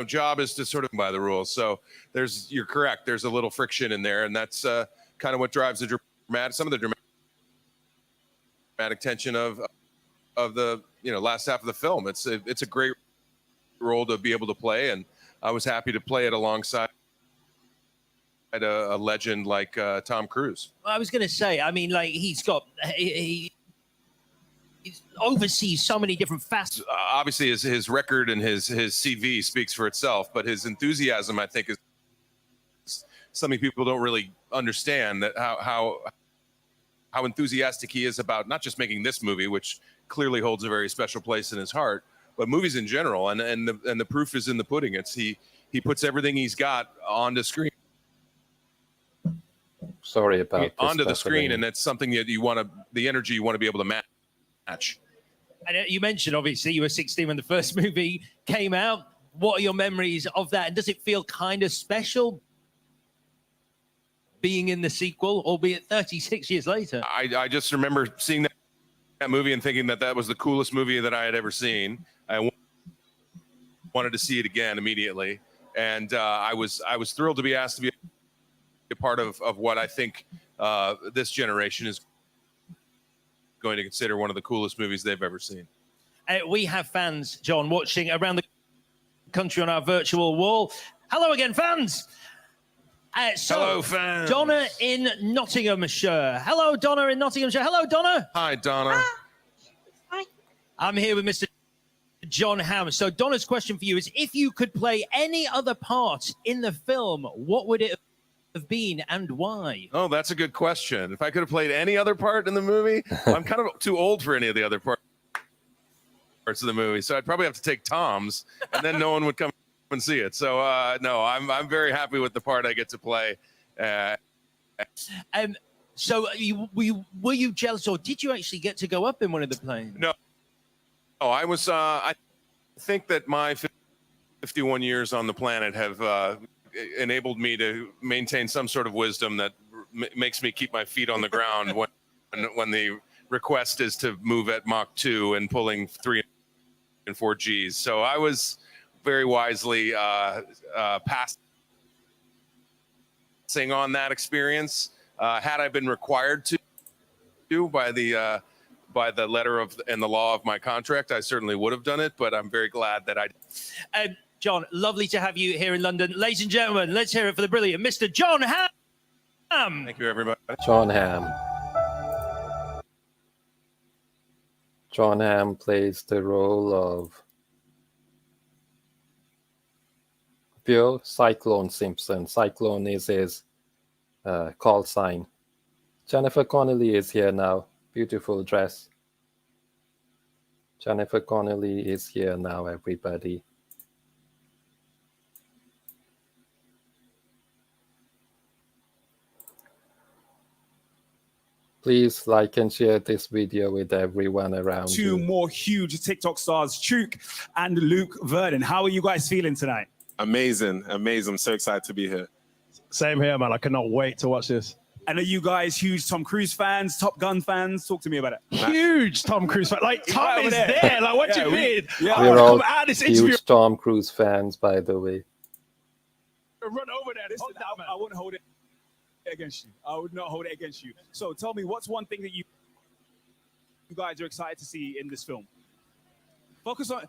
job is to sort of by the rules. So you're correct. There's a little friction in there, and that's kind of what drives some of the dramatic tension of the last half of the film. It's a great role to be able to play, and I was happy to play it alongside a legend like Tom Cruise. I was going to say, I mean, like he oversees so many different facets. Obviously, his record and his CV speaks for itself, but his enthusiasm, I think, is something people don't really understand, that how enthusiastic he is about not just making this movie, which clearly holds a very special place in his heart, but movies in general. And the proof is in the pudding. He puts everything he's got onto screen. Sorry about this onto the screen, and that's something that the energy you want to be able to match. And you mentioned, obviously, you were 16 when the first movie came out. What are your memories of that? And does it feel kind of special being in the sequel, albeit 36 years later? I just remember seeing that movie and thinking that was the coolest movie that I had ever seen. I wanted to see it again immediately. And I was thrilled to be asked to be a part of what I think this generation is going to consider one of the coolest movies they've ever seen. We have fans, John, watching around the country on our virtual wall. Hello again, fans. Hello, fans. Donna in Nottinghamshire. Hello, Donna in Nottinghamshire. Hello, Donna. Hi, Donna. Hi. I'm here with Mr. John Hamm. So Donna's question for you is, if you could play any other part in the film, what would it have been and why? Oh, that's a good question. If I could have played any other part in the movie, I'm kind of too old for any of the other parts of the movie, so I'd probably have to take Tom's, and then no one would come and see it. So no, I'm very happy with the part I get to play. So were you jealous, or did you actually get to go up in one of the planes? No, I was. I think that my 51 years on the planet have enabled me to maintain some sort of wisdom that makes me keep my feet on the ground when the request is to move at Mach 2 and pulling 3 and 4 Gs. So I was very wisely passing on that experience. Had I been required to by the letter of and the law of my contract, I certainly would have done it. But I'm very glad that I. John, lovely to have you here in London. Ladies and gentlemen, let's hear it for the brilliant Mr. John Hamm. Thank you, everybody. John Hamm. John Hamm plays the role of Bill Cyclone Simpson. Cyclone is his call sign. Jennifer Connelly is here now. Beautiful dress. Jennifer Connelly is here now, everybody. Please like and share this video with everyone around Two you. more huge TikTok stars, Chuk and Luke Vernon. How are you guys feeling tonight? Amazing, amazing. I'm so excited to be here. Same here, man. I cannot wait to watch this. And are you guys huge Tom Cruise fans, Top Gun fans? Talk to me about it. Huge Tom Cruise fan. Like, He's Tom right is over there. there. Like, what do you mean? Yeah. We're all Come out of this interview. huge Tom Cruise fans, by the way. Run over there. Listen, I wouldn't hold it against you. I would not hold it against you. So tell me, what's one thing that you guys are excited to see in this film? Focus on.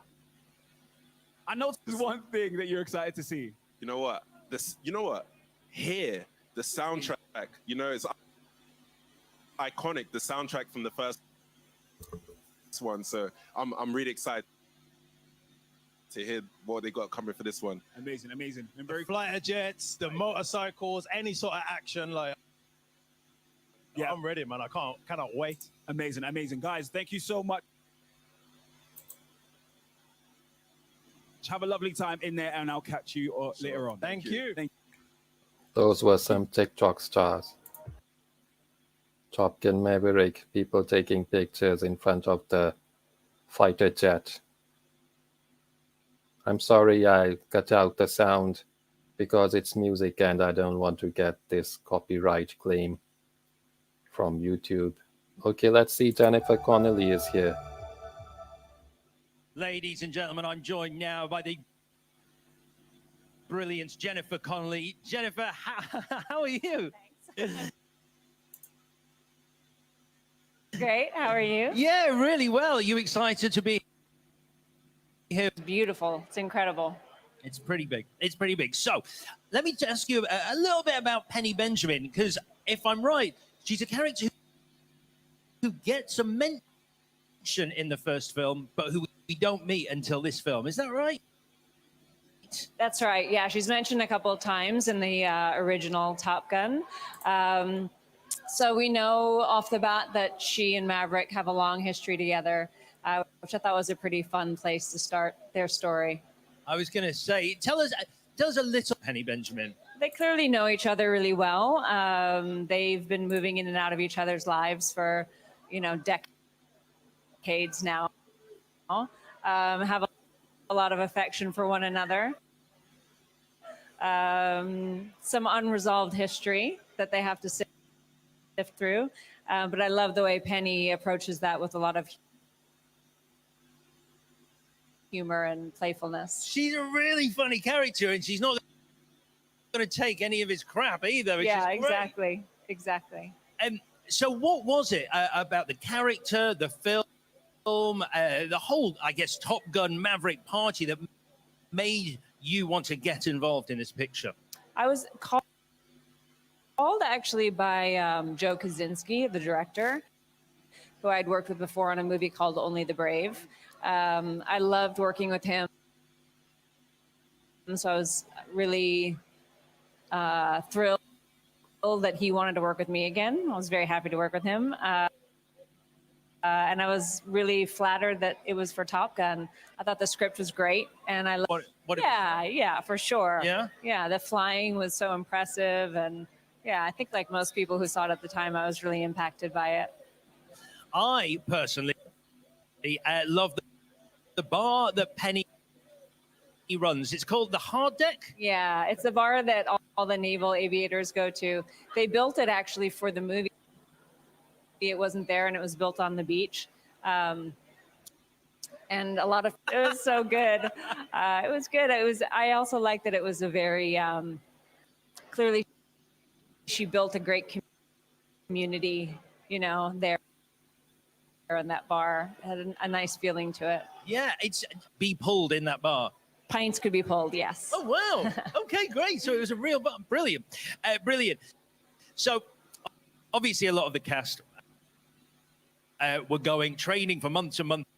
I know there's one thing that you're excited to see. You know what? Here, the soundtrack, it's iconic, the soundtrack from the first one. So I'm really excited to hear what they got coming for this one. Amazing, amazing. And The fighter jets, the motorcycles, any sort of action. Like, yeah, I'm ready, man. I cannot wait. amazing, amazing. Guys, thank you so much. Have a lovely time in there, and I'll catch you later on. Thank you. Thank Those were some TikTok stars. Top Gun Maverick, people taking pictures in front of the fighter jet. I'm sorry I cut out the sound because it's music and I don't want to get this copyright claim from YouTube. Okay, let's see. Jennifer Connelly is here. Ladies and gentlemen, I'm joined now by the brilliant Jennifer Connelly. Jennifer, how are you? Great. How are you? Yeah, really well. Are you excited to be here? It's beautiful. It's incredible. It's pretty big. It's pretty big. So let me ask you a little bit about Penny Benjamin, because if I'm right, she's a character who gets a mention in the first film, but who we don't meet until this film. Is that right? That's right. Yeah, she's mentioned a couple of times in the original Top Gun. So we know off the bat that she and Maverick have a long history together, which I thought was a pretty fun place to start their story. I was going to say, tell us a little, Penny Benjamin. They clearly know each other really well. They've been moving in and out of each other's lives for, decades now. Have a lot of affection for one another. Some unresolved history that they have to sift through. But I love the way Penny approaches that with a lot of humor and playfulness. She's a really funny character, and she's not going to take any of his crap either. Yeah, exactly. Exactly. So what was it about the character, the film, the whole, I guess, Top Gun Maverick party that made you want to get involved in this picture? I was called actually by Joe Kosinski, the director, who I'd worked with before on a movie called Only the Brave. I loved working with him. So I was really thrilled that he wanted to work with me again. I was very happy to work with him. And I was really flattered that it was for Top Gun. I thought the script was great, and I loved. Yeah, for sure. Yeah, the flying was so impressive, and yeah, I think like most people who saw it at the time, I was really impacted by it. I personally love the bar that Penny runs. It's called the Hard Deck. Yeah, it's the bar that all the naval aviators go to. They built it actually for the movie. It wasn't there, and it was built on the beach. And a lot of it was so good. It was good. I also liked that it was a very clearly she built a great community, you know, there in that bar. It had a nice feeling to it. Yeah, it's be pulled in that bar. Pints could be pulled, yes. Oh wow. Okay, great. So it was a real bar. Brilliant. Brilliant. So obviously a lot of the cast were training for months and months,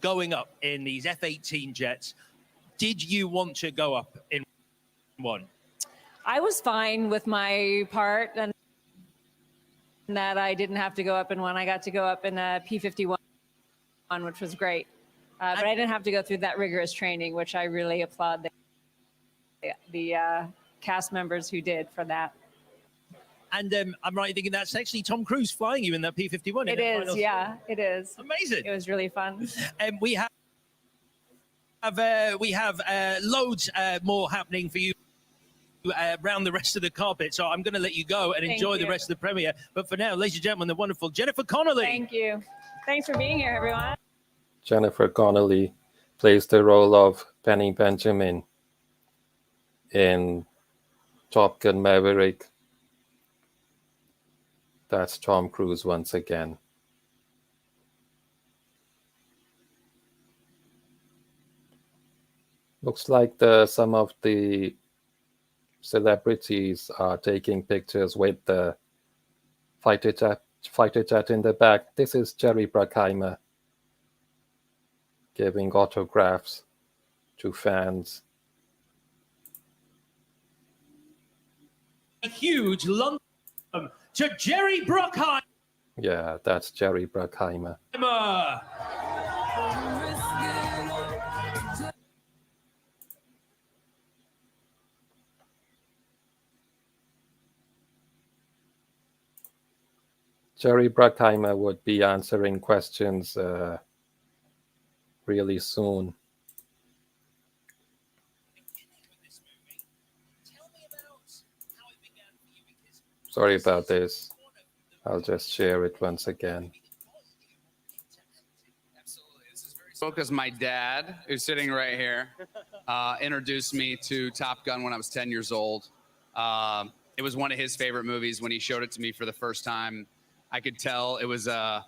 going up in these F-18 jets. Did you want to go up in one? I was fine with my part, and that I didn't have to go up in one. I got to go up in a P-51, which was great. But I didn't have to go through that rigorous training, which I really applaud the cast members who did for that. And I'm right in thinking that's actually Tom Cruise flying you in that P-51. It is, yeah, it is. Amazing. It was really fun. And we have loads more happening for you around the rest of the carpet. So I'm going to let you go and enjoy the rest of the premiere. But for now, ladies and gentlemen, the wonderful Jennifer Connelly. Thank you. Thanks for being here, everyone. Jennifer Connelly plays the role of Penny Benjamin in Top Gun Maverick. That's Tom Cruise once again. Looks like some of the celebrities are taking pictures with the fighter jet in the back. This is Jerry Bruckheimer giving autographs to fans. A huge London to Jerry Bruckheimer. Yeah, that's Jerry Bruckheimer. Jerry Bruckheimer would be answering questions really soon. Sorry about this. I'll just share it once again. Because my dad, who's sitting right here, introduced me to Top Gun when I was 10 years old. It was one of his favorite movies. When he showed it to me for the first time, I could tell it was a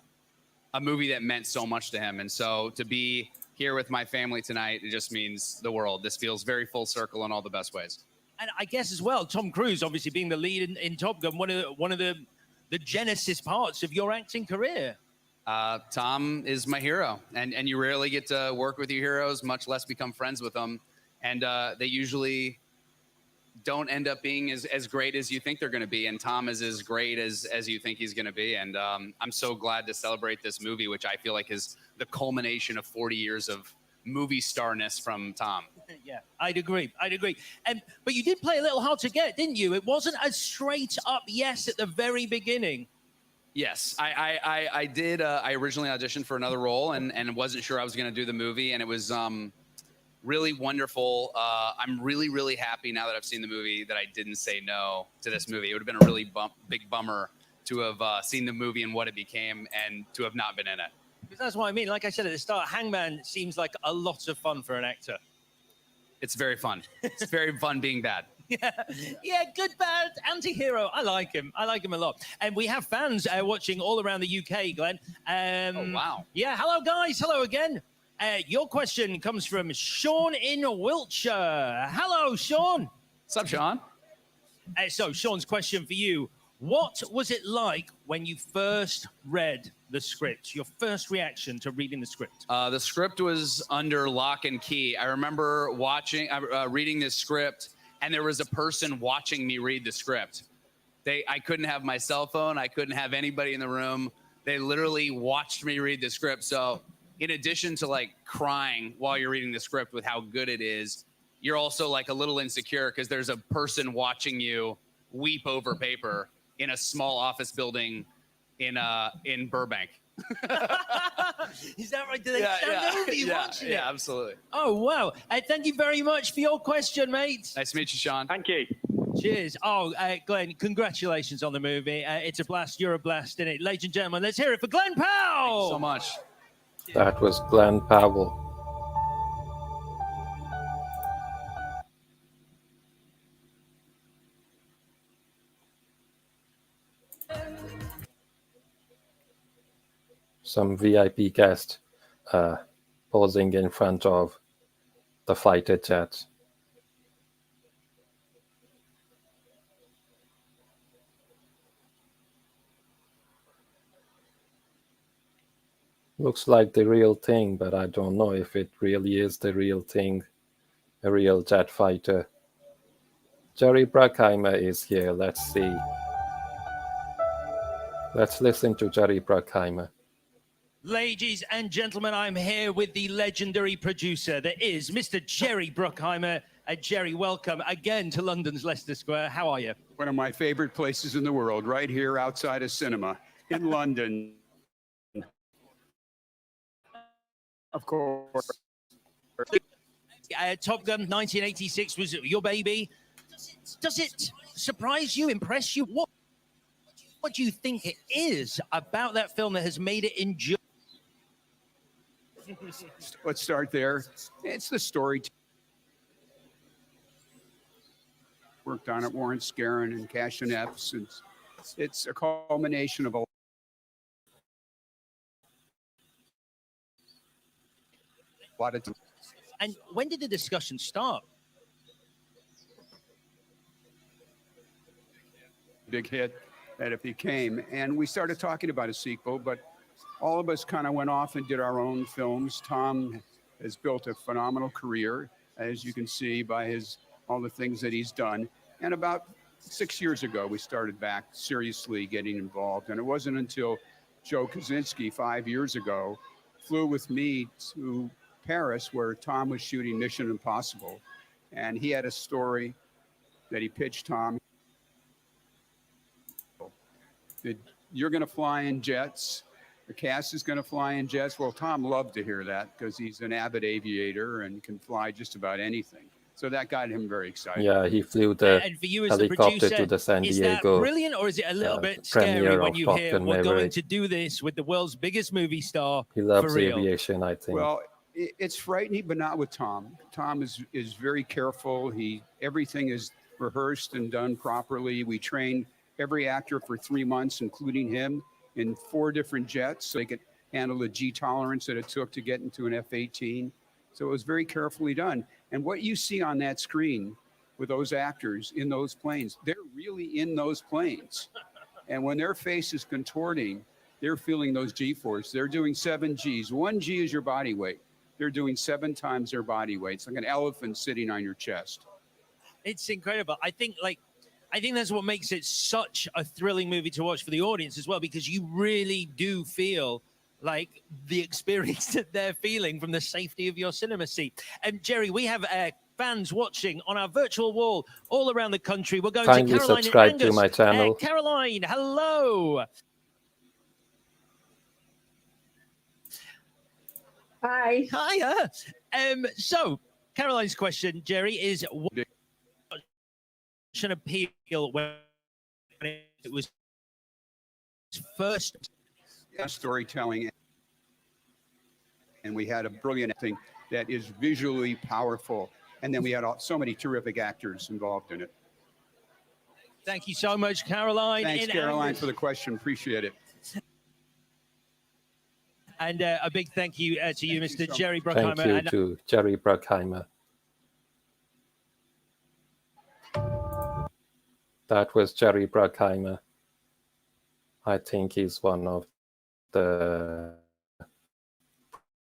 movie that meant so much to him. And so to be here with my family tonight, it just means the world. This feels very full circle in all the best ways. And I guess as well, Tom Cruise, obviously being the lead in Top Gun, one of the genesis parts of your acting career. Tom is my hero, and you rarely get to work with your heroes, much less become friends with them. And they usually don't end up being as great as you think they're going to be. And Tom is as great as you think he's going to be. And I'm so glad to celebrate this movie, which I feel like is the culmination of 40 years of movie starness from Tom. Yeah, I'd agree. But you did play a little hard to get, didn't you? It wasn't a straight up yes at the very beginning. Yes, I did. I originally auditioned for another role and wasn't sure I was going to do the movie. And it was really wonderful. I'm really, really happy now that I've seen the movie that I didn't say no to this movie. It would have been a really big bummer to have seen the movie and what it became and to have not been in it. Because that's what I mean. Like I said at the start, Hangman seems like a lot of fun for an actor. It's very fun. It's very fun being bad. Yeah, good, bad, anti-hero. I like him. I like him a lot. And we have fans watching all around the UK, Glenn. Oh, wow. Yeah, hello, guys. Hello again. Your question comes from Sean in Wiltshire. Hello, Sean. What's up, Sean? So, Sean's question for you. What was it like when you first read the script? Your first reaction to reading the script? The script was under lock and key. I remember reading this script, and there was a person watching me read the script. I couldn't have my cell phone. I couldn't have anybody in the room. They literally watched me read the script. So in addition to like crying while you're reading the script with how good it is, you're also like a little insecure because there's a person watching you weep over paper in a small office building in Burbank. Is that right? Do they stand over you watching it? Yeah, absolutely. Oh, wow. Thank you very much for your question, mate. Nice to meet you, Sean. Thank you. Cheers. Oh, Glenn, congratulations on the movie. It's a blast. You're a blast in it. Ladies and gentlemen, let's hear it for Glenn Powell. Thank you so much. That was Glenn Powell. Some VIP guest posing in front of the fighter jet. Looks like the real thing, but I don't know if it really is the real thing, a real jet fighter. Jerry Bruckheimer is here. Let's see. Let's listen to Jerry Bruckheimer. Ladies and gentlemen, I'm here with the legendary producer that is Mr. Jerry Bruckheimer. Jerry, welcome again to London's Leicester Square. How are you? One of my favorite places in the world, right here outside of cinema in London. Of course. Top Gun 1986 was your baby. Does it surprise you, impress you? What do you think it is about that film that has made it enjoyable? Let's start there. It's the story. Worked on it, Warren Scarron and Cash and Epps. It's a culmination of a lot of. And when did the discussion start? Big hit that it became, and we started talking about a sequel, but all of us kind of went off and did our own films. Tom has built a phenomenal career, as you can see by all the things that he's done. And about 6 years ago, we started back seriously getting involved. And it wasn't until Joe Kosinski 5 years ago flew with me to Paris, where Tom was shooting Mission Impossible. And he had a story that he pitched Tom. That you're going to fly in jets. The cast is going to fly in jets. Well, Tom loved to hear that because he's an avid aviator and can fly just about anything. So that got him very excited. Yeah, he flew the And for you as helicopter the producer, to the San is Diego. that brilliant, or is it a little bit scary premiere when of you Top hear Gun we're going Maverick. to do this with the world's biggest movie star? He loves for real? aviation, I think. Well, it's frightening, but not with Tom. Tom is very careful. Everything is rehearsed and done properly. We trained every actor for 3 months, including him, in 4 different jets, so they could handle the G tolerance that it took to get into an F-18. So it was very carefully done. And what you see on that screen with those actors in those planes, they're really in those planes. And when their face is contorting, they're feeling those G-force. They're doing 7 Gs. 1 G is your body weight. They're doing 7 times their body weight. It's like an elephant sitting on your chest. It's incredible. I think that's what makes it such a thrilling movie to watch for the audience as well, because you really do feel like the experience that they're feeling from the safety of your cinema seat. And Jerry, we have fans watching on our virtual wall all around the country. We're going Kindly to Caroline subscribe and to Angus. my channel. Caroline, hello. Hi. Hiya. So Caroline's question, Jerry, is what an appeal when it was first Storytelling, and we had a brilliant thing that is visually powerful, and then we had so many terrific actors involved in it. Thank you so much, Caroline. Thanks, Caroline, for the question. Appreciate it. And a big thank you to you, Mr. so Jerry Thank Bruckheimer. you And to Jerry Bruckheimer. That was Jerry Bruckheimer. I think he's one of the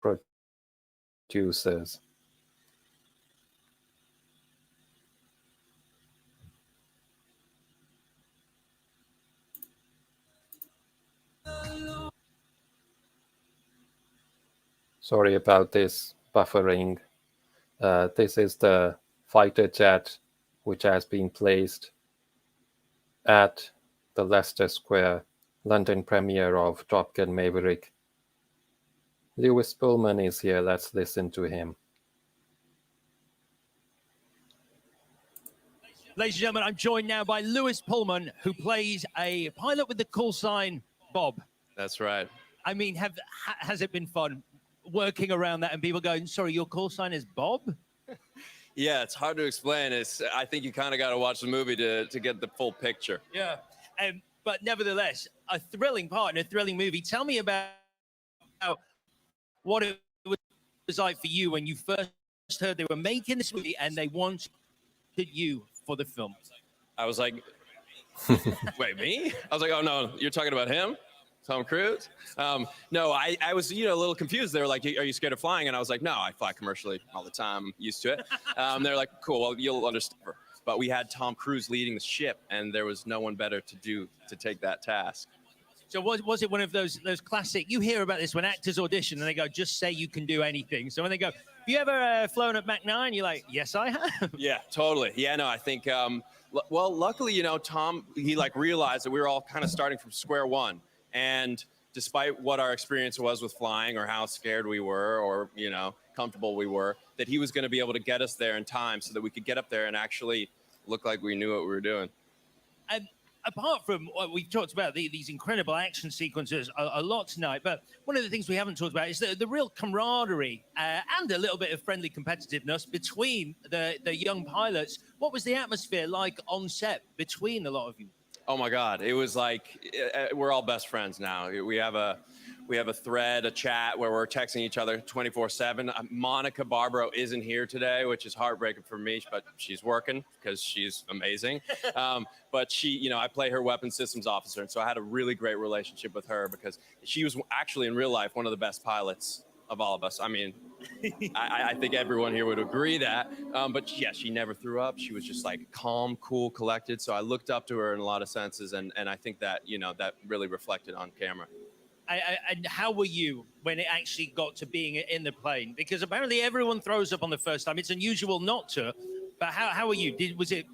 producers. Sorry about this buffering. This is the fighter jet which has been placed at the Leicester Square London premiere of Top Gun Maverick. Lewis Pullman is here. Let's listen to him. ladies and gentlemen, I'm joined now by Lewis Pullman, who plays a pilot with the call sign Bob. That's right. I mean, has it been fun working around that and people going, sorry, your call sign is Bob? Yeah, it's hard to explain. I think you kind of got to watch the movie to get the full picture. Yeah. But nevertheless, a thrilling part in a thrilling movie. Tell me about what it was like for you when you first heard they were making this movie and they wanted you for the film. I was like, wait, me? I was like, oh, no, you're talking about him? Tom Cruise? No, I was, a little confused. They were like, are you scared of flying? And I was like, no, I fly commercially all the time. I'm used to it. They're like, cool, well, you'll understand. But we had Tom Cruise leading the ship, and there was no one better to take that task. So was it one of those classic, you hear about this when actors audition and they go, just say you can do anything. So when they go, have you ever flown at Mach 9? You're like, yes, I have. Yeah, totally. Yeah, no, I think, well, luckily, Tom, he realized that we were all kind of starting from square one. And despite what our experience was with flying or how scared we were or, comfortable we were, that he was going to be able to get us there in time so that we could get up there and actually look like we knew what we were doing. And apart from what we've talked about, these incredible action sequences a lot tonight, but one of the things we haven't talked about is the real camaraderie and a little bit of friendly competitiveness between the young pilots. What was the atmosphere like on set between a lot of you? Oh my God. It was like, we're all best friends now. We have a thread, a chat where we're texting each other 24/7. Monica Barbaro isn't here today, which is heartbreaking for me, but she's working because she's amazing. But she, I play her weapons systems officer. And so I had a really great relationship with her because she was actually in real life one of the best pilots of all of us. I mean, I think everyone here would agree that. But yeah, she never threw up. She was just calm, cool, collected. So I looked up to her in a lot of senses. And I think that, that really reflected on camera. And how were you when it actually got to being in the plane? Because apparently everyone throws up on the first time. It's unusual not to. But how were you? Was it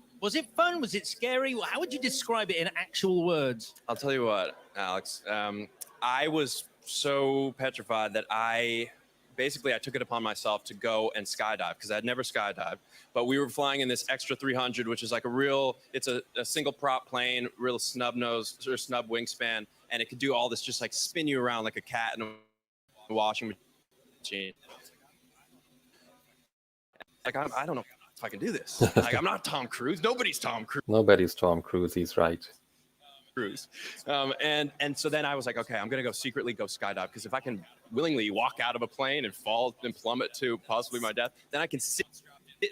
fun? Was it scary? How would you describe it in actual words? I'll tell you what, Alex. I was so petrified that I took it upon myself to go and skydive because I had never skydived. But we were flying in this Extra 300, which is it's a single prop plane, real snub nose or snub wingspan. And it could do all this, just spin you around like a cat in a washing machine. I don't know if I can do this. I'm not Tom Cruise. Nobody's Tom Cruise. Nobody's Tom Cruise. He's right. Cruise. And so then I was like, okay, I'm going to go secretly go skydive because if I can willingly walk out of a plane and fall and plummet to possibly my death, then I can sit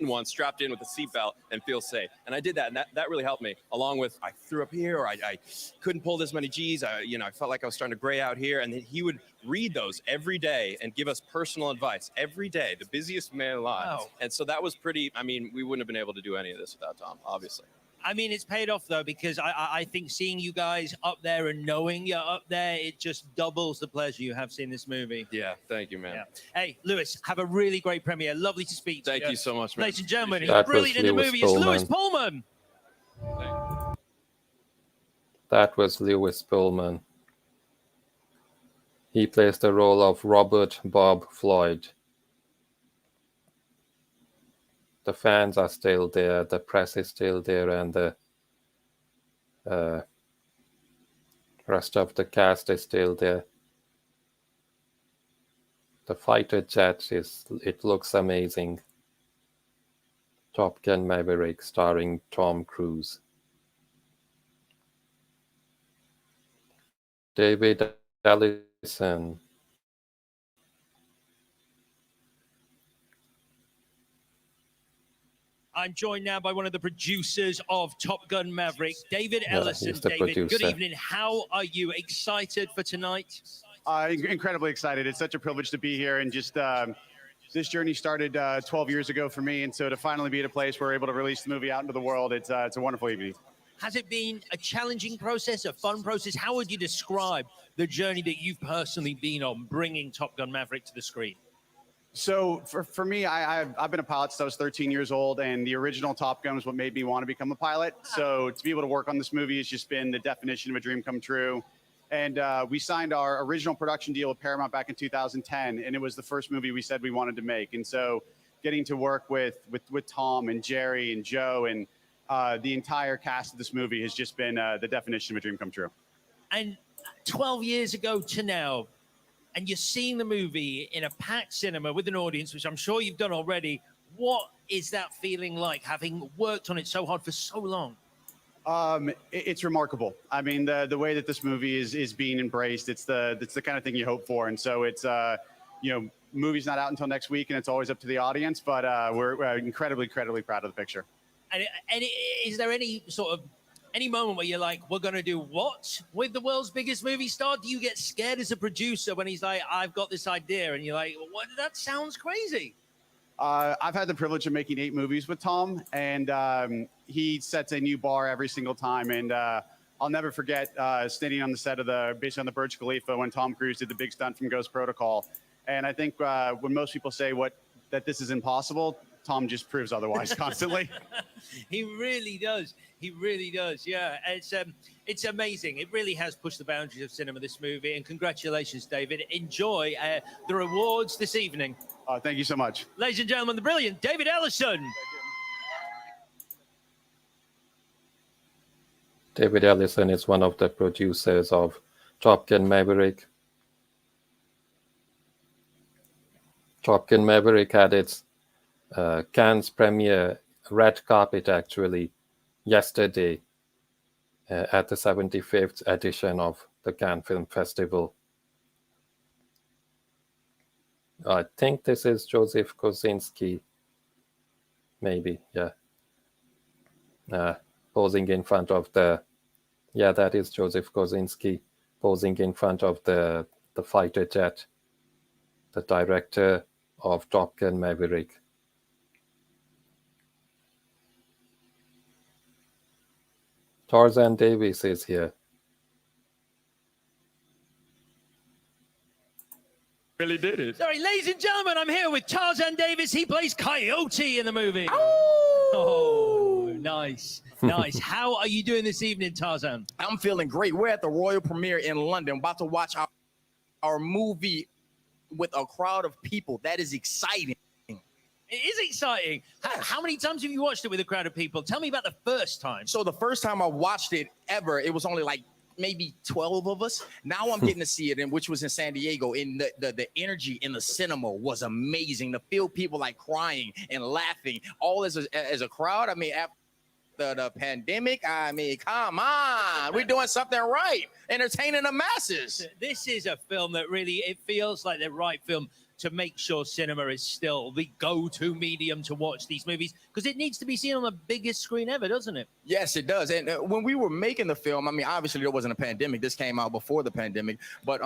in one strapped in with a seatbelt and feel safe. And I did that, and that really helped me. Along with I threw up here, or I couldn't pull this many G's. I felt like I was starting to gray out here. And then he would read those every day and give us personal advice every day. The busiest man alive. Wow. And so that was pretty. I mean, we wouldn't have been able to do any of this without Tom, obviously. I mean, it's paid off, though, because I think seeing you guys up there and knowing you're up there, it just doubles the pleasure you have seeing this movie. Yeah, thank you, man. Yeah. Hey, Lewis, have a really great premiere. Lovely to speak to you. Thank you so much, man. Ladies and gentlemen, he's That brilliant was in the Lewis movie. It's Lewis Pullman. Pullman. That was Lewis Pullman. He plays the role of Robert Bob Floyd. The fans are still there, the press is still there, and the rest of the cast is still there. The fighter jet it looks amazing. Top Gun Maverick starring Tom Cruise. David Ellison. I'm joined now by one of the producers of Top Gun Maverick, David Yeah, Ellison. he's the David, good producer. evening. How are you? Excited for tonight? Incredibly excited. It's such a privilege to be here, and just this journey started 12 years ago for me, and so to finally be at a place where we're able to release the movie out into the world, it's a wonderful evening. Has it been a challenging process, a fun process? How would you describe the journey that you've personally been on bringing Top Gun Maverick to the screen? So for me, I've been a pilot since I was 13 years old, and the original Top Gun was what made me want to become a pilot. So to be able to work on this movie has just been the definition of a dream come true. And we signed our original production deal with Paramount back in 2010, and it was the first movie we said we wanted to make. And so getting to work with Tom and Jerry and Joe and the entire cast of this movie has just been the definition of a dream come true. And 12 years ago to now, and you're seeing the movie in a packed cinema with an audience, which I'm sure you've done already. What is that feeling like, having worked on it so hard for so long? It's remarkable. I mean, the way that this movie is being embraced, it's the kind of thing you hope for. And so it's, movie's not out until next week, and it's always up to the audience, but we're incredibly, incredibly proud of the picture. And is there any moment where you're like, we're going to do what with the world's biggest movie star? Do you get scared as a producer when he's like, I've got this idea, and you're like, what? That sounds crazy. I've had the privilege of making 8 movies with Tom, and he sets a new bar every single time. And I'll never forget standing on the set of based on the Burj Khalifa when Tom Cruise did the big stunt from Ghost Protocol. And I think when most people say that this is impossible, Tom just proves otherwise constantly. He really does. He really does. Yeah, it's amazing. It really has pushed the boundaries of cinema, this movie. And congratulations, David. Enjoy the rewards this evening. Thank you so much. Ladies and gentlemen, the brilliant David Ellison. David Ellison is one of the producers of Top Gun Maverick. Top Gun Maverick had its Cannes premiere red carpet actually yesterday at the 75th edition of the Cannes Film Festival. I think this is Joseph Kosinski, maybe, yeah. Posing in front of that is Joseph Kosinski posing in front of the fighter jet, the director of Top Gun Maverick. Tarzan Davis is here. Really did it. Sorry, ladies and gentlemen, I'm here with Tarzan Davis. He plays Coyote in the movie. Oh, nice. Nice. How are you doing this evening, Tarzan? I'm feeling great. We're at the Royal Premiere in London, about to watch our movie with a crowd of people. That is exciting. It is exciting. How many times have you watched it with a crowd of people? Tell me about the first time. So the first time I watched it ever, it was only like maybe 12 of us. Now I'm getting to see it, which was in San Diego. And the energy in the cinema was amazing. To feel people like crying and laughing, all as a crowd. I mean, after the pandemic, I mean, come on, we're doing something right, entertaining the masses. This is a film that really, it feels like the right film to make sure cinema is still the go-to medium to watch these movies, because it needs to be seen on the biggest screen ever, doesn't it? Yes, it does. And when we were making the film, I mean, obviously there wasn't a pandemic. This came out before the pandemic, but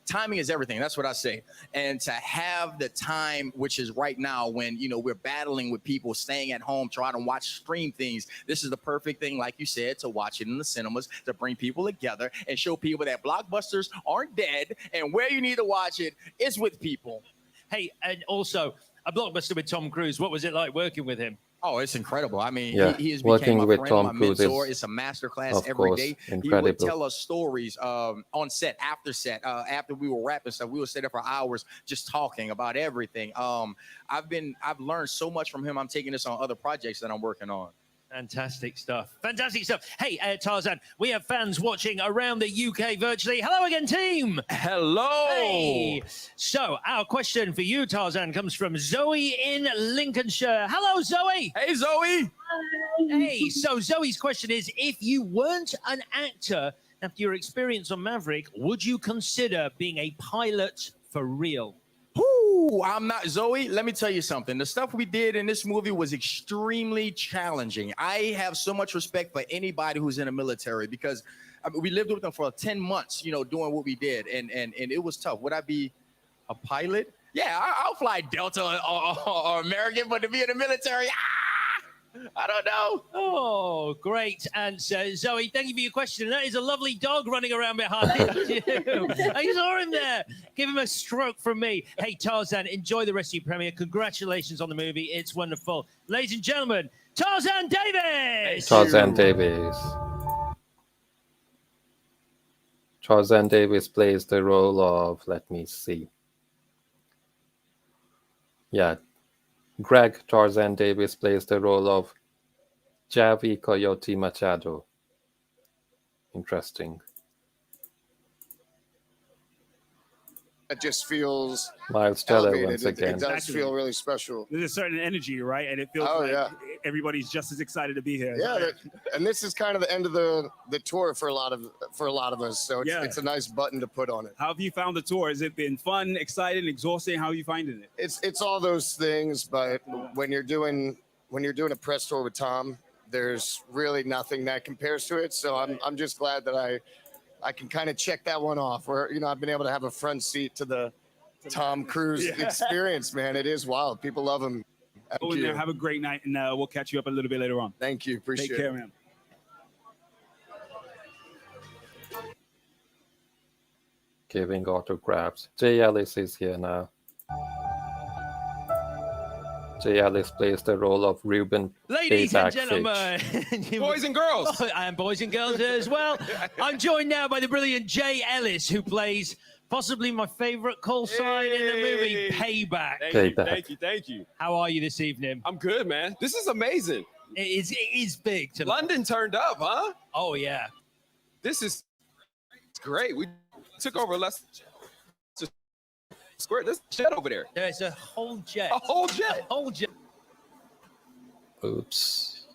timing is everything. That's what I say. And to have the time, which is right now when, we're battling with people staying at home, trying to watch stream things. This is the perfect thing, like you said, to watch it in the cinemas, to bring people together and show people that blockbusters aren't dead, and where you need to watch it is with people. Hey, and also a blockbuster with Tom Cruise. What was it like working with him? Oh, it's incredible. I mean, yeah, he has working became my with friend, Tom my Cruise mentor. is, It's a masterclass of every course, day. incredible. He would tell us stories on set, after set, after we were wrapping stuff. We would sit there for hours just talking about everything. I've learned so much from him. I'm taking this on other projects that I'm working on. Fantastic stuff. Fantastic stuff. Hey, Tarzan, we have fans watching around the UK virtually. Hello again, team. Hello. Hey. So our question for you, Tarzan, comes from Zoe in Lincolnshire. Hello, Zoe. Hey, Zoe. Hi. Hey, so Zoe's question is, if you weren't an actor, after your experience on Maverick, would you consider being a pilot for real? Ooh, I'm not Zoe. Let me tell you something. The stuff we did in this movie was extremely challenging. I have so much respect for anybody who's in the military because we lived with them for 10 months, you know, doing what we did, and it was tough. Would I be a pilot? Yeah, I'll fly Delta or American, but to be in the military, I don't know. Oh, great answer. Zoe, thank you for your question. That is a lovely dog running around behind you. I saw him there. Give him a stroke from me. Hey, Tarzan, enjoy the rest of your premiere. Congratulations on the movie. It's wonderful. Ladies and gentlemen, Tarzan Davis. Tarzan Davis. Tarzan Davis plays the role of, let me see. Yeah, Greg Tarzan Davis plays the role of Javi Coyote Machado. Interesting. It just feels Miles Teller elevated. once It again. does feel really special. There's a certain energy, right? And it feels like everybody's just as excited to be here. Yeah, and this is kind of the end of the tour for a lot of us. So it's a nice button to put on it. How have you found the tour? Has it been fun, exciting, exhausting? How are you finding it? It's all those things, but when you're doing a press tour with Tom, there's really nothing that compares to it. So I'm just glad that I can kind of check that one off. Where I've been able to have a front seat to the Tom Cruise experience. Man, it is wild. People love him. Go in there, have a great night, and we'll catch you up a little bit later on. Thank you. Appreciate it. Take care, man. Giving autographs. Jay Ellis is here now. Jay Ellis plays the role of Ruben Ladies and Payback gentlemen, Boys and girls. And boys and girls as well. I'm joined now by the brilliant Jay Ellis, who plays possibly my favorite call sign in the movie, Payback. Thank you. How are you this evening? I'm good, man. This is amazing. It is big. London turned up, huh? Oh, yeah. This is great. We took over less square. There's a jet over there. There's a whole jet. A whole jet. A whole jet. Oops.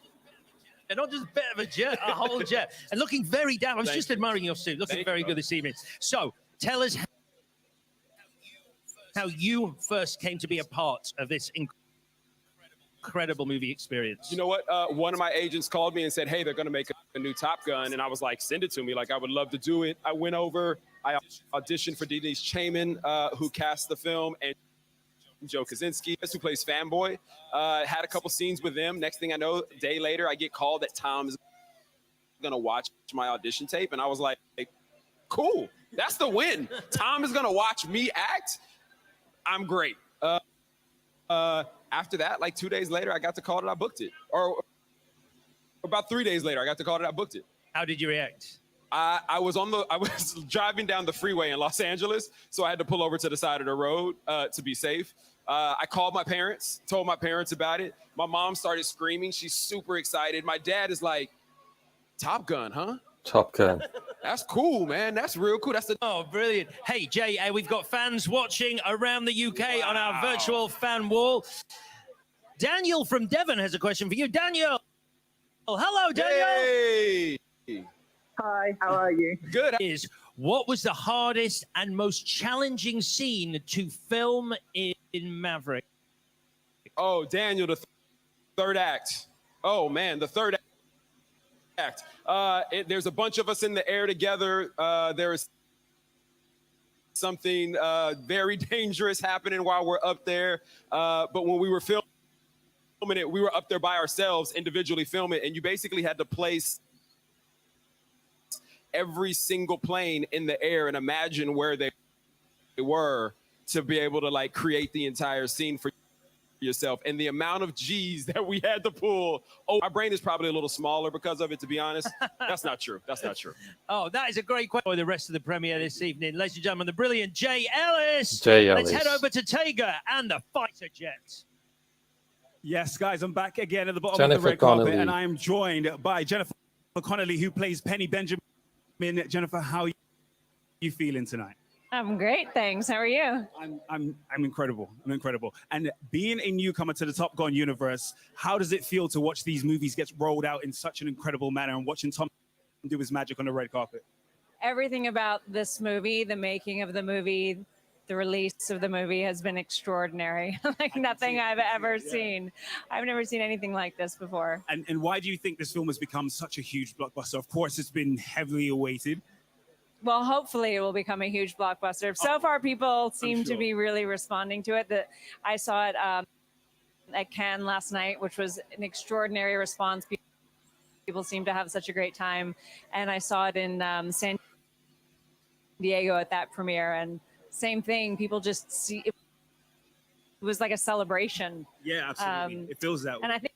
And not just a bit of a jet, a whole jet. And looking very down. I was just admiring your suit. Looking very good this evening. So tell us how you first came to be a part of this incredible movie experience. You know what? One of my agents called me and said, hey, they're going to make a new Top Gun. And I was like, send it to me. Like, I would love to do it. I went over. I auditioned for Denise Chayman, who cast the film, and Joe Kaczynski, who plays Fanboy. Had a couple scenes with them. Next thing I know, a day later, I get called that Tom is going to watch my audition tape. And I was like, cool. That's the win. Tom is going to watch me act. I'm great. After that, like 2 days later, I got the call that I booked it. Or about 3 days later, I got the call that I booked it. How did you react? I was driving down the freeway in Los Angeles, so I had to pull over to the side of the road to be safe. I called my parents, told my parents about it. My mom started screaming. She's super excited. My dad is like, Top Gun, huh? Top Gun. That's cool, man. That's real cool. Oh, brilliant. Hey, Jay, we've got fans watching around the UK on our virtual fan wall. Daniel from Devon has a question for you. Daniel. Hello, Daniel. Hey. Hi, how are you? Good. What was the hardest and most challenging scene to film in Maverick? Oh, Daniel, the third act. Oh, man, the third act. There's a bunch of us in the air together. There is something very dangerous happening while we're up there. But when we were filming it, we were up there by ourselves, individually filming, and you basically had to place every single plane in the air and imagine where they were to be able to like create the entire scene for yourself. And the amount of G's that we had to pull, my brain is probably a little smaller because of it, to be honest. That's not true. That's not true. Oh, that is a great question for the rest of the premiere this evening. Ladies and gentlemen, the brilliant Jay Ellis. Jay Ellis. Let's head over to Tiger and the fighter jet. Yes, guys, I'm back again at the bottom Jennifer of the red Connelly. carpet, and I am joined by Jennifer Connelly, who plays Penny Benjamin. Jennifer, how are you feeling tonight? I'm great, thanks. How are you? I'm incredible. I'm incredible. And being a newcomer to the Top Gun universe, how does it feel to watch these movies get rolled out in such an incredible manner and watching Tom do his magic on the red carpet? everything about this movie, the making of the movie, the release of the movie has been extraordinary. Like nothing I've ever seen. I've never seen anything like this before. And why do you think this film has become such a huge blockbuster? Of course, it's been heavily awaited. Well, hopefully it will become a huge blockbuster. So far, people seem to be really responding to it. I saw it at Cannes last night, which was an extraordinary response. People seem to have such a great time. And I saw it in San Diego at that premiere, and same thing. People just see it was like a celebration. Yeah, absolutely. It feels that way. And I think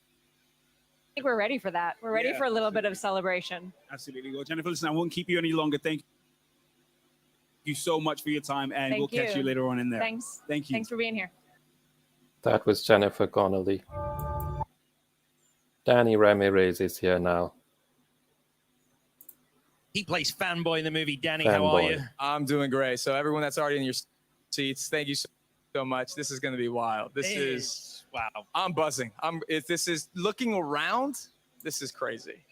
we're ready for that. We're ready for a little bit of celebration. Absolutely. Well, Jennifer, listen, I won't keep you any longer. Thank you so much for your time, and we'll catch you later on in there. Thanks. Thank you. Thanks for being here. That was Jennifer Connelly. Danny Ramirez is here now. He plays Fanboy in the movie. Danny, how are you? I'm doing great. So everyone that's already in your seats, thank you so much. This is going to be wild. This is wow. I'm buzzing. If this is looking around, this is crazy.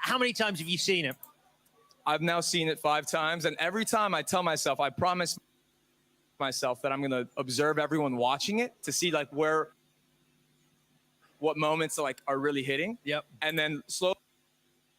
How many times have you seen it? I've now seen it 5 times, and every time I tell myself, I promise myself that I'm going to observe everyone watching it to see like what moments are really hitting. Yep. And then slowly.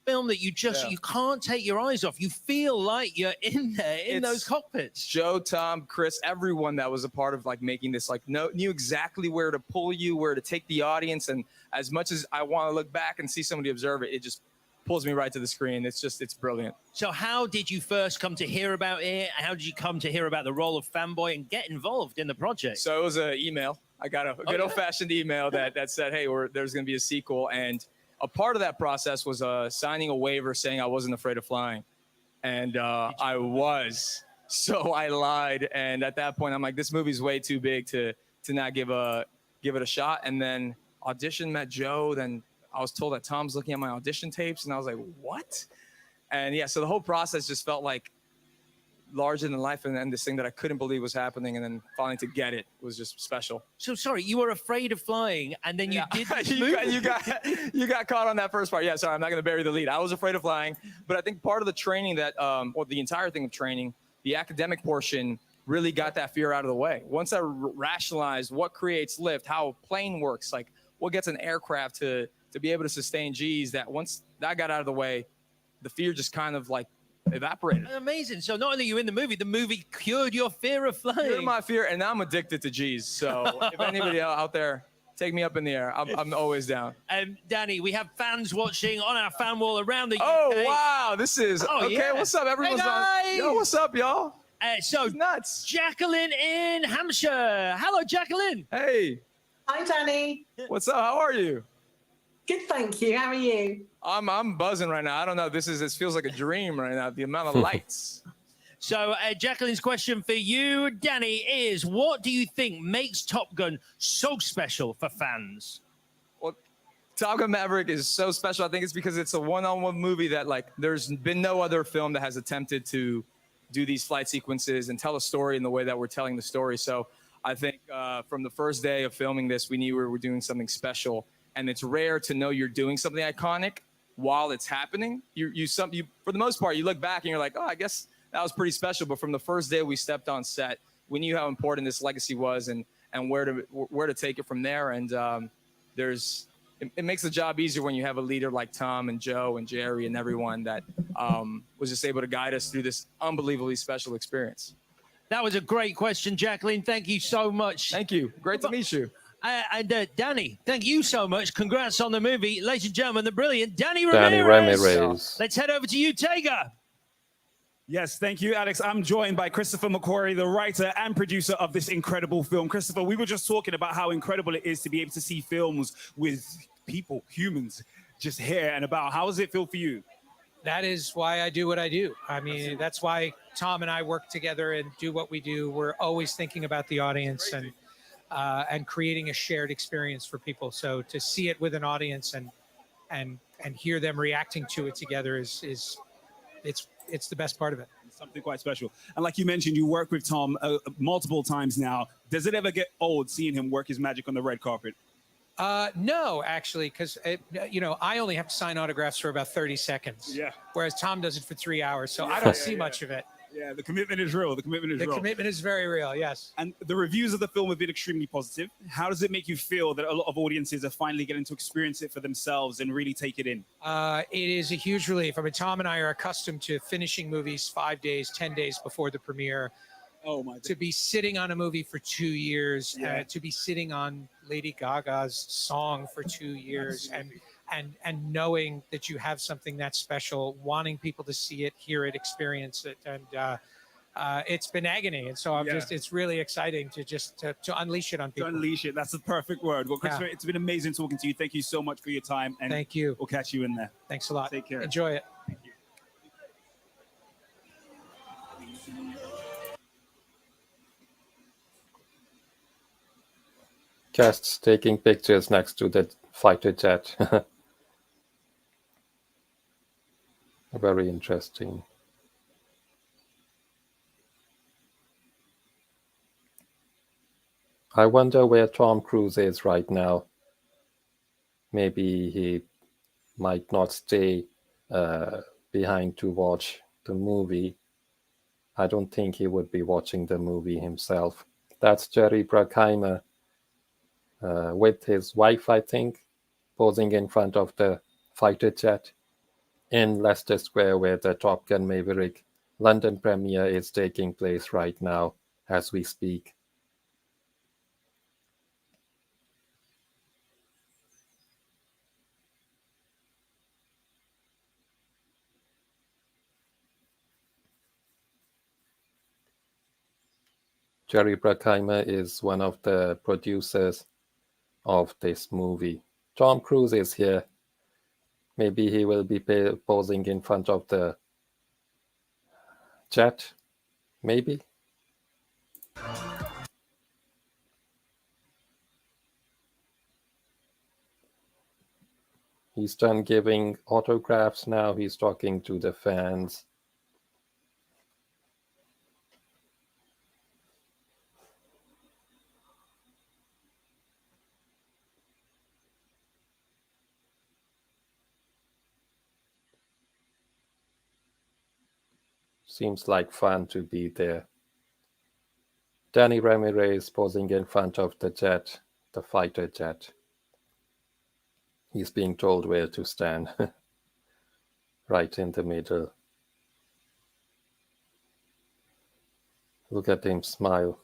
Film that you can't take your eyes off. You feel like you're in there in those cockpits. Joe, Tom, Chris, everyone that was a part of like making this knew exactly where to pull you, where to take the audience, and as much as I want to look back and see somebody observe it, it just pulls me right to the screen. It's brilliant. So how did you first come to hear about it? How did you come to hear about the role of Fanboy and get involved in the project? So it was an email. I got a good old-fashioned email that said, hey, there's going to be a sequel, and a part of that process was signing a waiver saying I wasn't afraid of flying. And I was. So I lied. And at that point, I'm like, this movie's way too big to not give it a shot. And then audition, met Joe. Then I was told that Tom's looking at my audition tapes. And I was like, what? And yeah, so the whole process just felt like larger than life, and then this thing that I couldn't believe was happening, and then finally to get it was just special. So sorry, you were afraid of flying, and then you did this you got caught on that first part. Yeah, sorry, I'm not going to bury the lead. I was afraid of flying, but I think part of the training that, or the entire thing of training, the academic portion really got that fear out of the way. Once I rationalized what creates lift, how a plane works, like what gets an aircraft to be able to sustain G's, that once that got out of the way, the fear just kind of like evaporated. Amazing. So not only are you in the movie cured your fear of flying. Cured my fear, and now I'm addicted to G's. So if anybody out there, take me up in the air. I'm always down. Danny, we have fans watching on our fan wall around the UK. Oh, wow. This is, okay, what's up? Everyone's on. Yo, what's up, y'all? So nuts. Jacqueline in Hampshire. Hello, Jacqueline. Hey. Hi, Danny. What's up? How are you? Good, thank you. How are you? I'm buzzing right now. I don't know. This feels like a dream right now. The amount of lights. So Jacqueline's question for you, Danny, is what do you think makes Top Gun so special for fans? Well, Top Gun Maverick is so special. I think it's because it's a one-on-one movie that there's been no other film that has attempted to do these flight sequences and tell a story in the way that we're telling the story. So I think from the first day of filming this, we knew we were doing something special. And it's rare to know you're doing something iconic while it's happening. You for the most part, you look back and you're like, oh, I guess that was pretty special. But from the first day we stepped on set, we knew how important this legacy was and where to take it from there. And it makes the job easier when you have a leader like Tom and Joe and Jerry and everyone that was just able to guide us through this unbelievably special experience. That was a great question, Jacqueline. Thank you so much. Thank you. Great to meet you. And Danny, thank you so much. Congrats on the movie. Ladies and gentlemen, the brilliant Danny Ramirez. Let's head over to you, Tega. Yes, thank you, Alex. I'm joined by Christopher McQuarrie, the writer and producer of this incredible film. Christopher, we were just talking about how incredible it is to be able to see films with people, humans, just here and about. How does it feel for you? That is why I do what I do. I mean, that's why Tom and I work together and do what we do. We're always thinking about the audience and creating a shared experience for people. So to see it with an audience and hear them reacting to it together is it's the best part of it. It's something quite special. And like you mentioned, you work with Tom multiple times now. Does it ever get old seeing him work his magic on the red carpet? No, actually, because I only have to sign autographs for about 30 seconds. Yeah. Whereas Tom does it for 3 hours, so I Yeah, don't yeah, see yeah. much of it. Yeah, the commitment is real. The commitment is The real. commitment is very real. Yes. And the reviews of the film have been extremely positive. How does it make you feel that a lot of audiences are finally getting to experience it for themselves and really take it in? It is a huge relief. I mean, Tom and I are accustomed to finishing movies 5 days, 10 days before the premiere. Oh my! To be sitting on a movie for 2 years, Yeah. to be sitting on Lady Gaga's song for 2 years, and knowing that you have something that special, wanting people to see it, hear it, experience it, and it's been agony. And so it's really exciting to unleash it on people. To unleash it. That's the perfect word. Well, Christopher, Yeah. it's been amazing talking to you. Thank you so much for your time. And Thank you. We'll catch you in there. Thanks a lot. Take care. Enjoy it. Thank you. Guests taking pictures next to the fighter jet. Very interesting. I wonder where Tom Cruise is right now. Maybe he might not stay behind to watch the movie. I don't think he would be watching the movie himself. That's Jerry Bruckheimer with his wife, I think, posing in front of the fighter jet in Leicester Square, where the Top Gun Maverick London premiere is taking place right now as we speak. Jerry Bruckheimer is one of the producers of this movie. Tom Cruise is here. Maybe he will be posing in front of the jet. Maybe. He's done giving autographs now. He's talking to the fans. Seems like fun to be there. Danny Ramirez posing in front of the jet, the fighter jet. He's being told where to stand. Right in the middle. Look at him smile.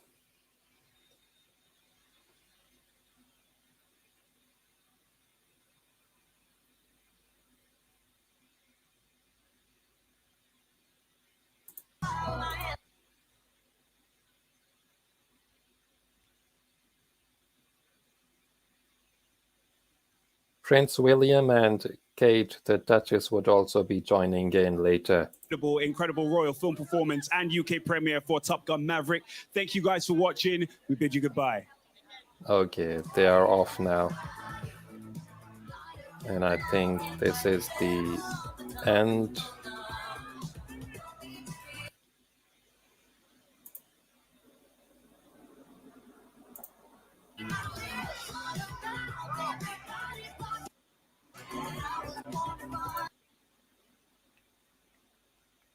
Prince William and Kate, the Duchess, would also be joining in later. Incredible royal film performance and UK premiere for Top Gun Maverick. Thank you guys for watching. We bid you goodbye. Okay, they are off now. And I think this is the end.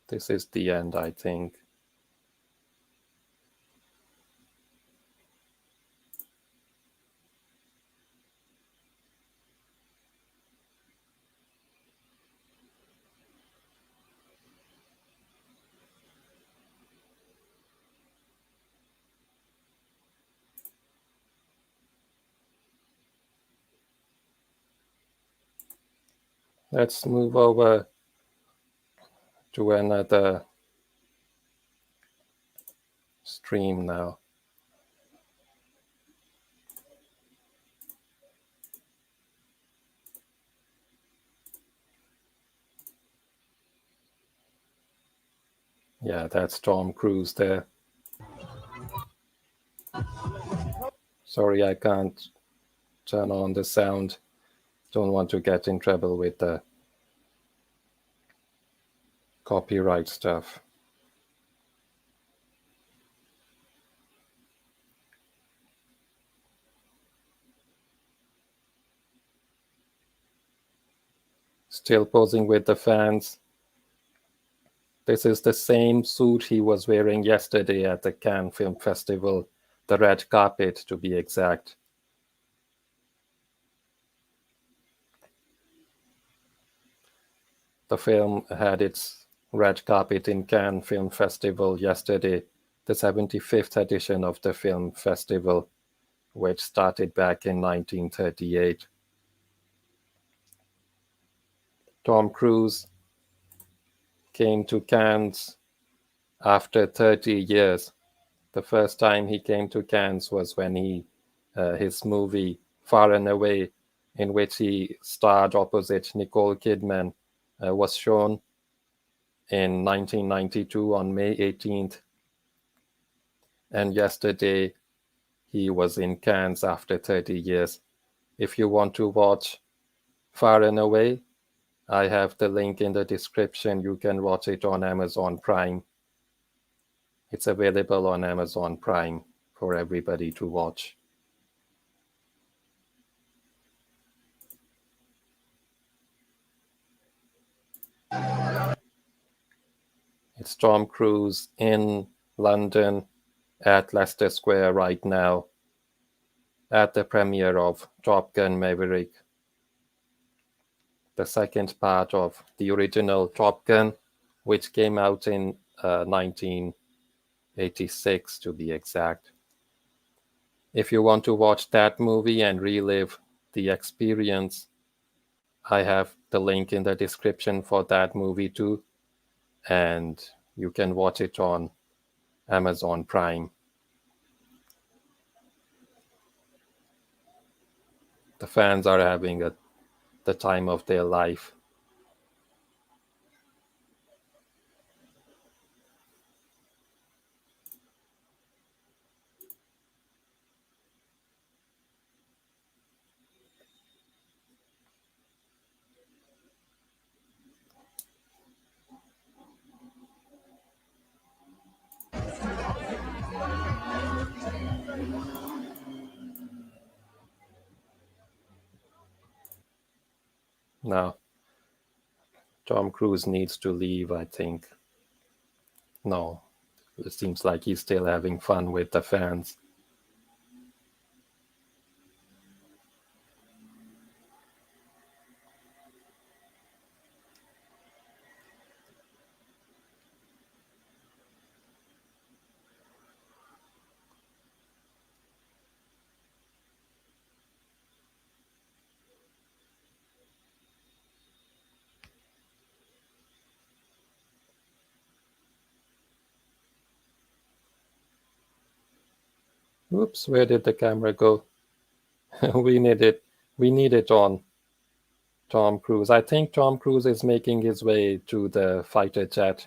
This is the end, I think. Let's move over to another stream now. Yeah, that's Tom Cruise there. Sorry, I can't turn on the sound. Don't want to get in trouble with the copyright stuff. still posing with the fans. This is the same suit he was wearing yesterday at the Cannes Film Festival, the red carpet to be exact. The film had its red carpet in Cannes Film Festival yesterday, the 75th edition of the film festival, which started back in 1938. Tom Cruise came to Cannes after 30 years. The first time he came to Cannes was when his movie Far and Away, in which he starred opposite Nicole Kidman, was shown in 1992 on May 18th. And yesterday he was in Cannes after 30 years. If you want to watch Far and Away, I have the link in the description. You can watch it on Amazon Prime. It's available on Amazon Prime for everybody to watch. It's Tom Cruise in London at Leicester Square right now at the premiere of Top Gun Maverick, the second part of the original Top Gun, which came out in 1986 to be exact. If you want to watch that movie and relive the experience, I have the link in the description for that movie too, and you can watch it on Amazon Prime. The fans are having the time of their life. Now, Tom Cruise needs to leave, I think. No, it seems like he's still having fun with the fans. Oops, where did the camera go? We need it on Tom Cruise. I think Tom Cruise is making his way to the fighter jet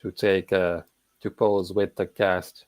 to pose with the cast.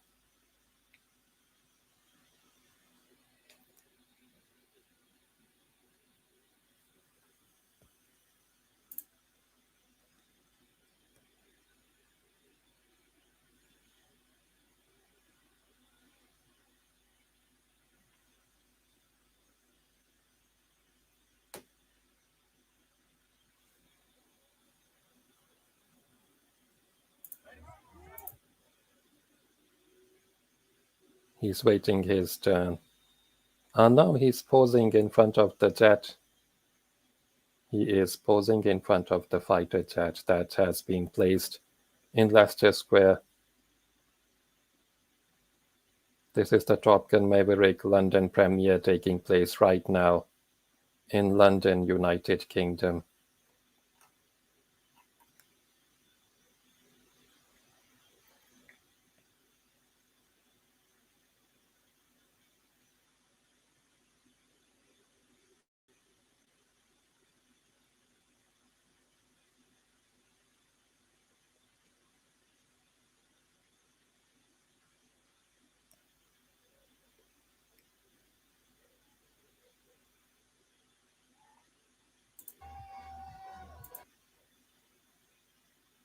He's waiting his turn. No, he's posing in front of the jet. He is posing in front of the fighter jet that has been placed in Leicester Square. This is the Top Gun Maverick London premiere taking place right now in London, United Kingdom.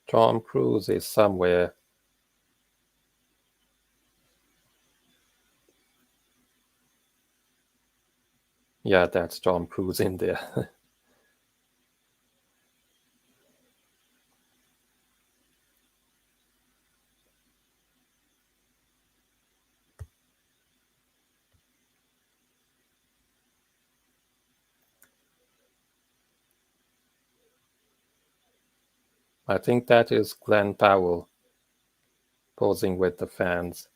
Tom Cruise is somewhere. Yeah, that's Tom Cruise in there. I think that is Glenn Powell posing with the fans.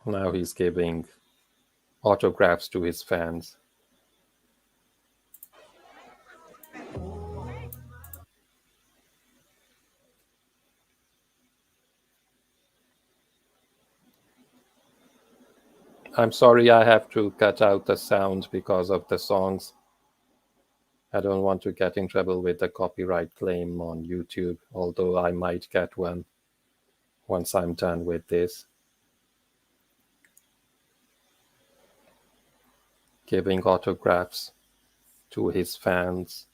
Now he's giving autographs to his fans. I'm sorry I have to cut out the sound because of the songs. I don't want to get in trouble with the copyright claim on YouTube, although I might get one once I'm done with this. Giving autographs to his fans.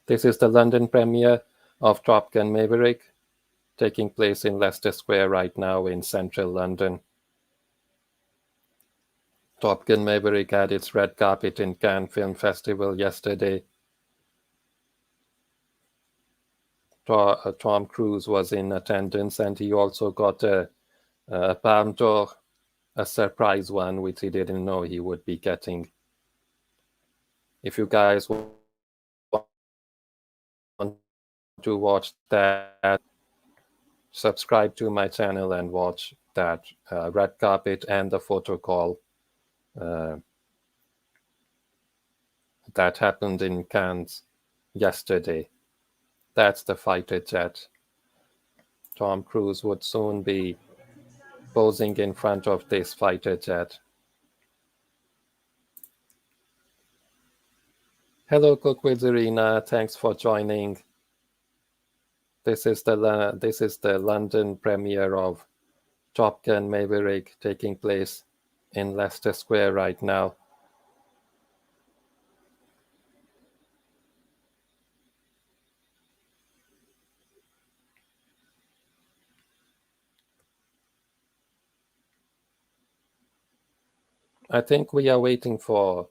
This is the London premiere of Top Gun Maverick, taking place in Leicester Square right now in central London. Top Gun Maverick had its red carpet in Cannes Film Festival yesterday. Tom Cruise was in attendance, and he also got a Palme d'Or, a surprise one, which he didn't know he would be getting. If you guys want to watch that, subscribe to my channel and watch that red carpet and the photo call that happened in Cannes yesterday. That's the fighter jet. Tom Cruise would soon be posing in front of this fighter jet. Hello, Cookwidzarina. Thanks for joining. This is the London premiere of Top Gun Maverick, taking place in Leicester Square right now. I think we are waiting for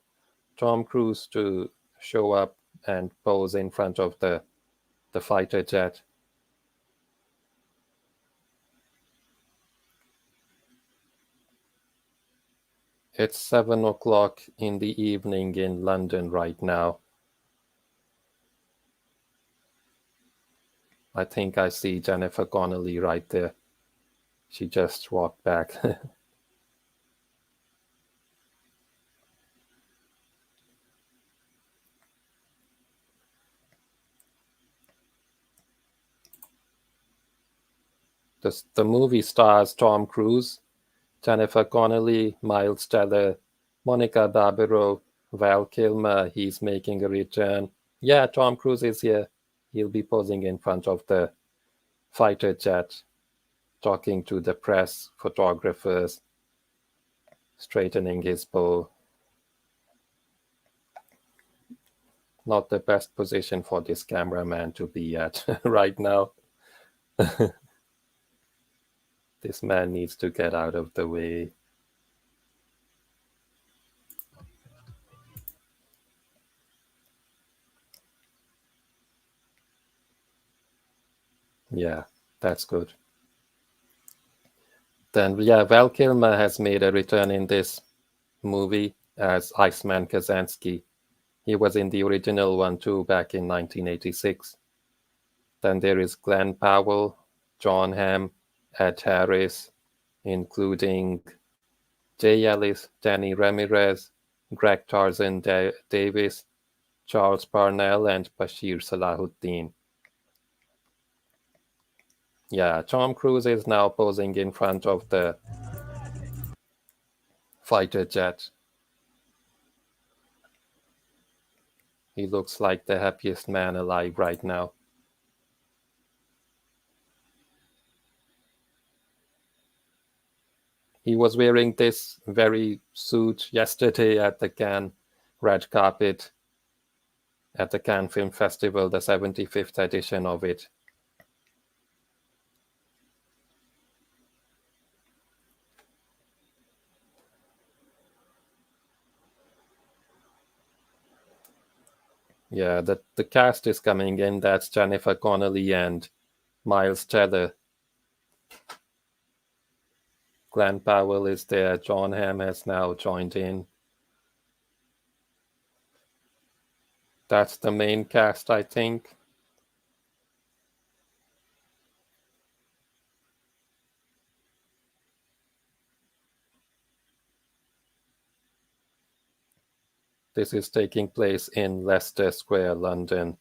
Tom Cruise to show up and pose in front of the fighter jet. It's 7 o'clock in the evening in London right now. I think I see Jennifer Connelly right there. She just walked back. The movie stars Tom Cruise, Jennifer Connelly, Miles Teller, Monica Barbaro, Val Kilmer. He's making a return. Yeah, Tom Cruise is here. He'll be posing in front of the fighter jet, talking to the press, photographers, straightening his bow. Not the best position for this cameraman to be at right now. This man needs to get out of the way. Yeah, that's good. Then, yeah, Val Kilmer has made a return in this movie. as Iceman Kazansky. He was in the original one too back in 1986. Then there is Glenn Powell, John Hamm, Ed Harris, including Jay Ellis, Danny Ramirez, Greg Tarzan Davis, Charles Parnell, and Bashir Salahuddin. Yeah, Tom Cruise is now posing in front of the fighter jet. He looks like the happiest man alive right now. He was wearing this very suit yesterday at the Cannes red carpet at the Cannes Film Festival, the 75th edition of it. Yeah, the cast is coming in. That's Jennifer Connelly and Miles Teller. Glenn Powell is there. John Hamm has now joined in. That's the main cast, I think. This is taking place in Leicester Square, London.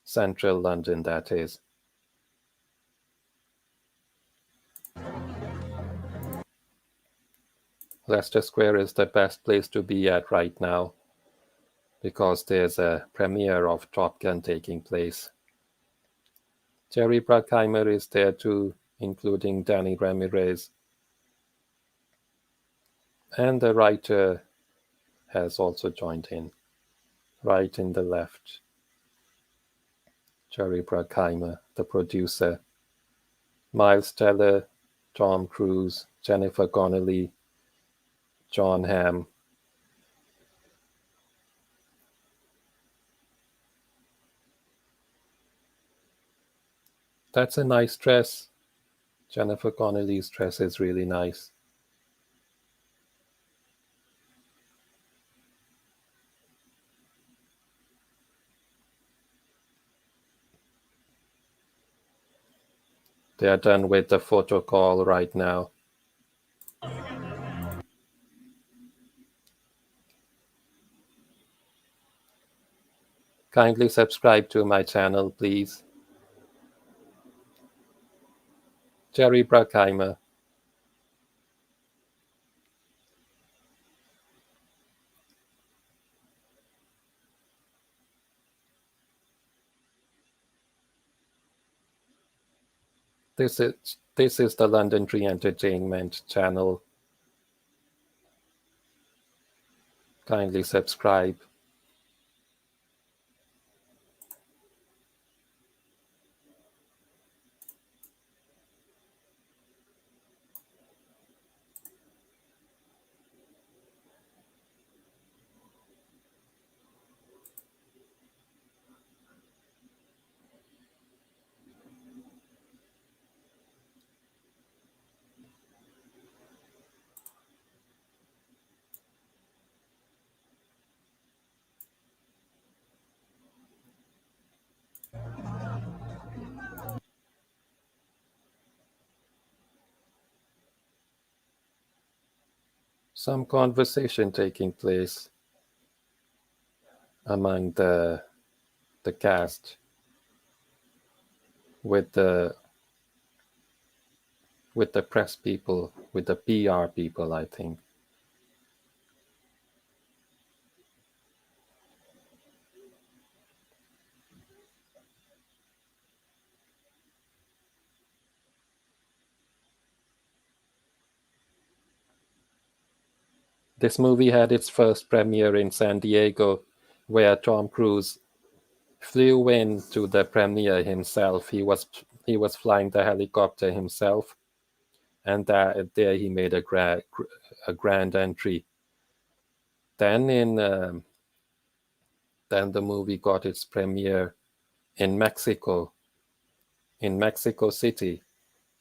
Central London, that is. Leicester Square is the best place to be at right now because there's a premiere of Top Gun taking place. Jerry Bruckheimer is there too, including Danny Ramirez. And the writer has also joined in, right in the left. Jerry Bruckheimer, the producer. Miles Teller, Tom Cruise, Jennifer Connelly, John Hamm. That's a nice dress. Jennifer Connelly's dress is really nice. They are done with the photo call right now. Kindly subscribe to my channel, please. Jerry Bruckheimer. This is the London Tree Entertainment channel. Kindly subscribe. Some conversation taking place among the cast with the press people, with the PR people, I think. This movie had its first premiere in San Diego, where Tom Cruise flew in to the premiere himself. He was flying the helicopter himself, and there he made a grand entry. Then then the movie got its premiere in Mexico City,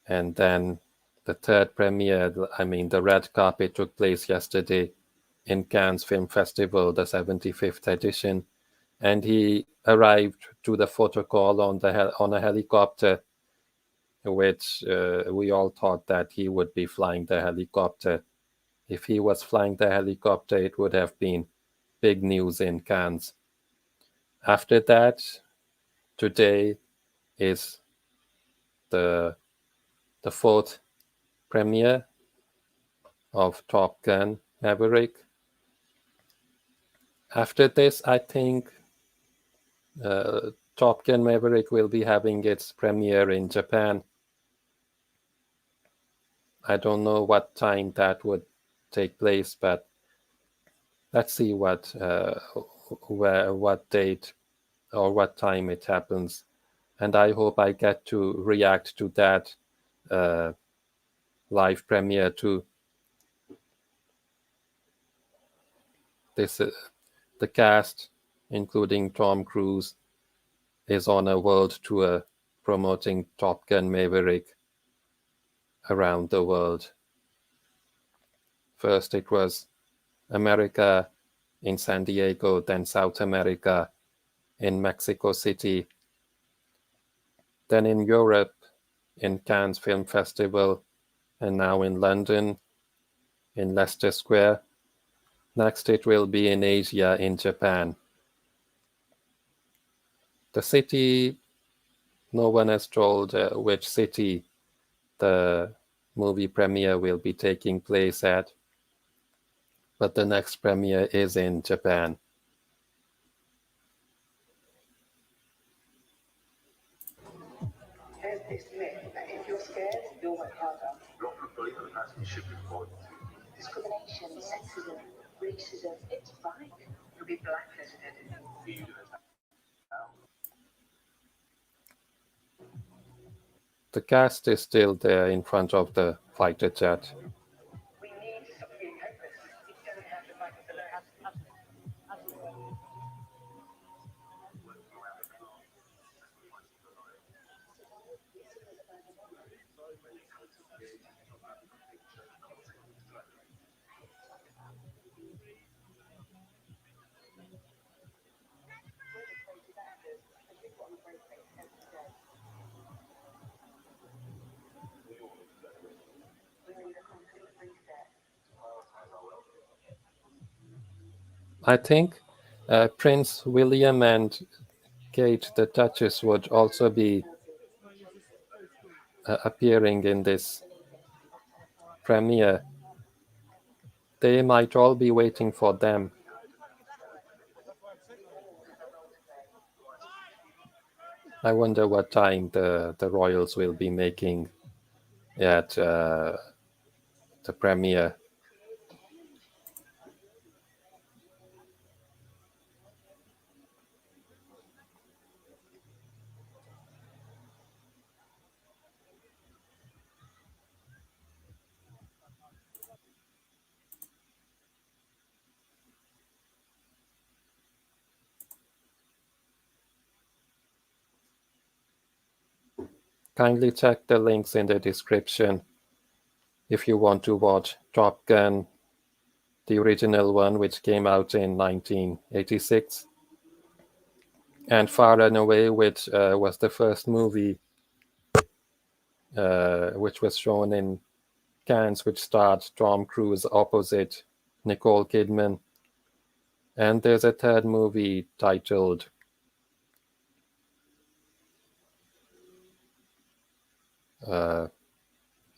and then the third premiere, I mean the red carpet, took place yesterday in Cannes Film Festival, the 75th edition, and he arrived to the photo call on a helicopter, which we all thought that he would be flying the helicopter. If he was flying the helicopter, it would have been big news in Cannes. After that, today is the fourth premiere of Top Gun Maverick. After this, I think Top Gun Maverick will be having its premiere in Japan. I don't know what time that would take place, but let's see what date or what time it happens. And I hope I get to react to that live premiere too. The cast, including Tom Cruise, is on a world tour promoting Top Gun Maverick around the world. First it was America in San Diego, then South America in Mexico City, then in Europe in Cannes Film Festival, and now in London in Leicester Square. Next it will be in Asia in Japan. The city, no one has told which city the movie premiere will be taking place at, but the next premiere is in Japan. There's this myth that if you're scared, you'll work harder. Not from bullying on the person should be reported to. Discrimination, sexism, racism, it's fine. You'll be blacklisted if you The cast is still there in front of the fighter jet. We need to stop feeling hopeless. You don't have to fight it alone. I think Prince William and Kate the Duchess would also be appearing in this premiere. They might all be waiting for them. I wonder what time the royals will be making at the premiere. Kindly check the links in the description if you want to watch Top Gun, the original one, which came out in 1986, and Far and Away, which was the first movie which was shown in Cannes, which starred Tom Cruise opposite Nicole Kidman. And there's a third movie titled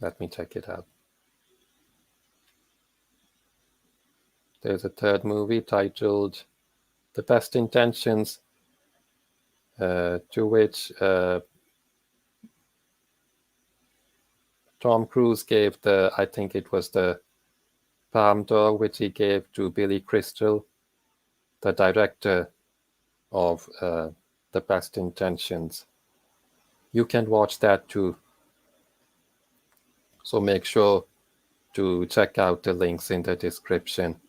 let me check it out. There's a third movie titled The Best Intentions, to which Tom Cruise gave I think it was the Palme d'Or, which he gave to Billy Crystal, the director of The Best Intentions. You can watch that too. So make sure to check out the links in the description.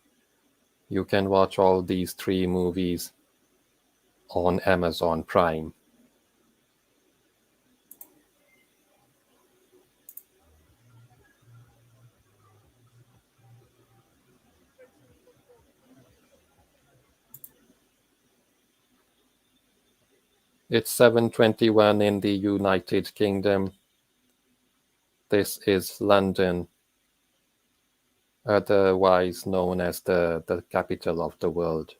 You can watch all these 3 movies on Amazon Prime. It's 7:21 in the United Kingdom. This is London, otherwise known as the capital of the world.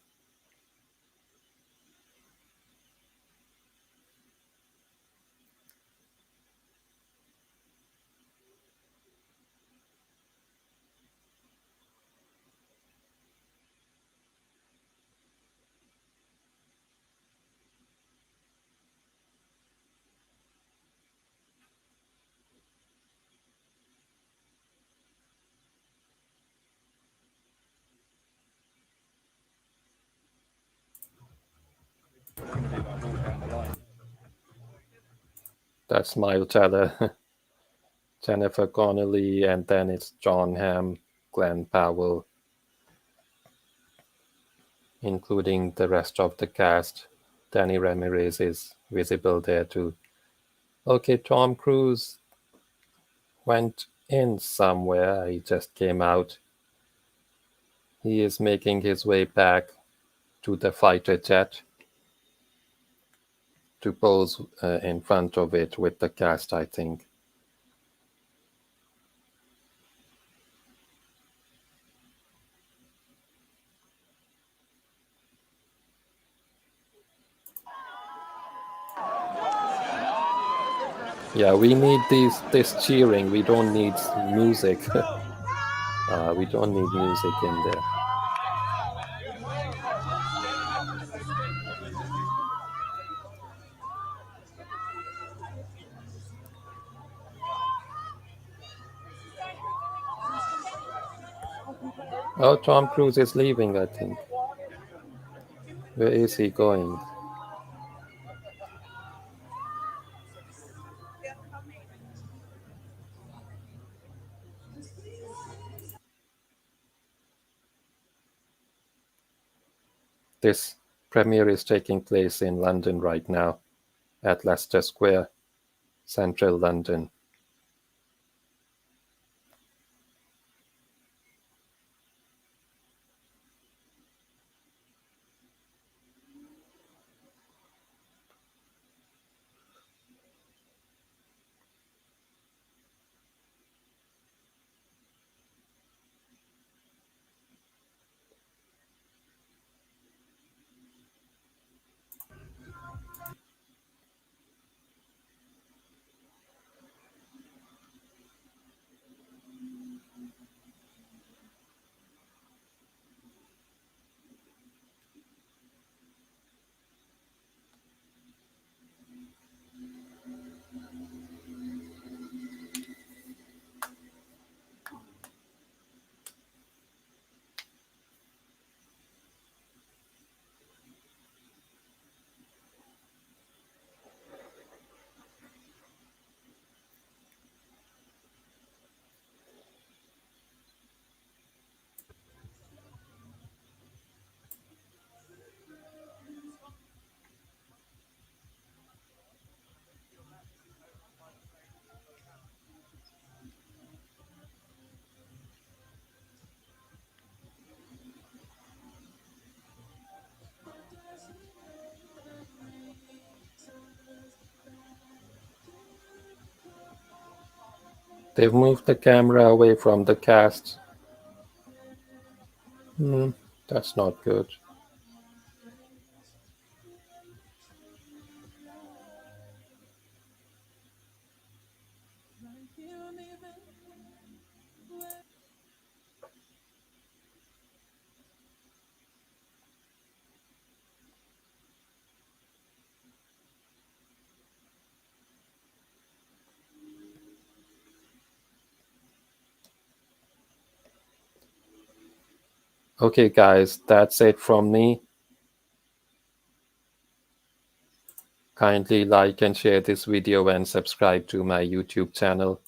That's Miles Teller, Jennifer Connelly, and then it's John Hamm, Glenn Powell, including the rest of the cast. Danny Ramirez is visible there too. Okay, Tom Cruise went in somewhere. He just came out. He is making his way back to the fighter jet to pose in front of it with the cast, I think. Yeah, we need this cheering. We don't need music. We don't need music in there. Oh, Tom Cruise is leaving, I think. Where is he going? This premiere is taking place in London right now, at Leicester Square, central London. They've moved the camera away from the cast. That's not good. Okay, guys, that's it from me. Kindly like and share this video and subscribe to my YouTube channel.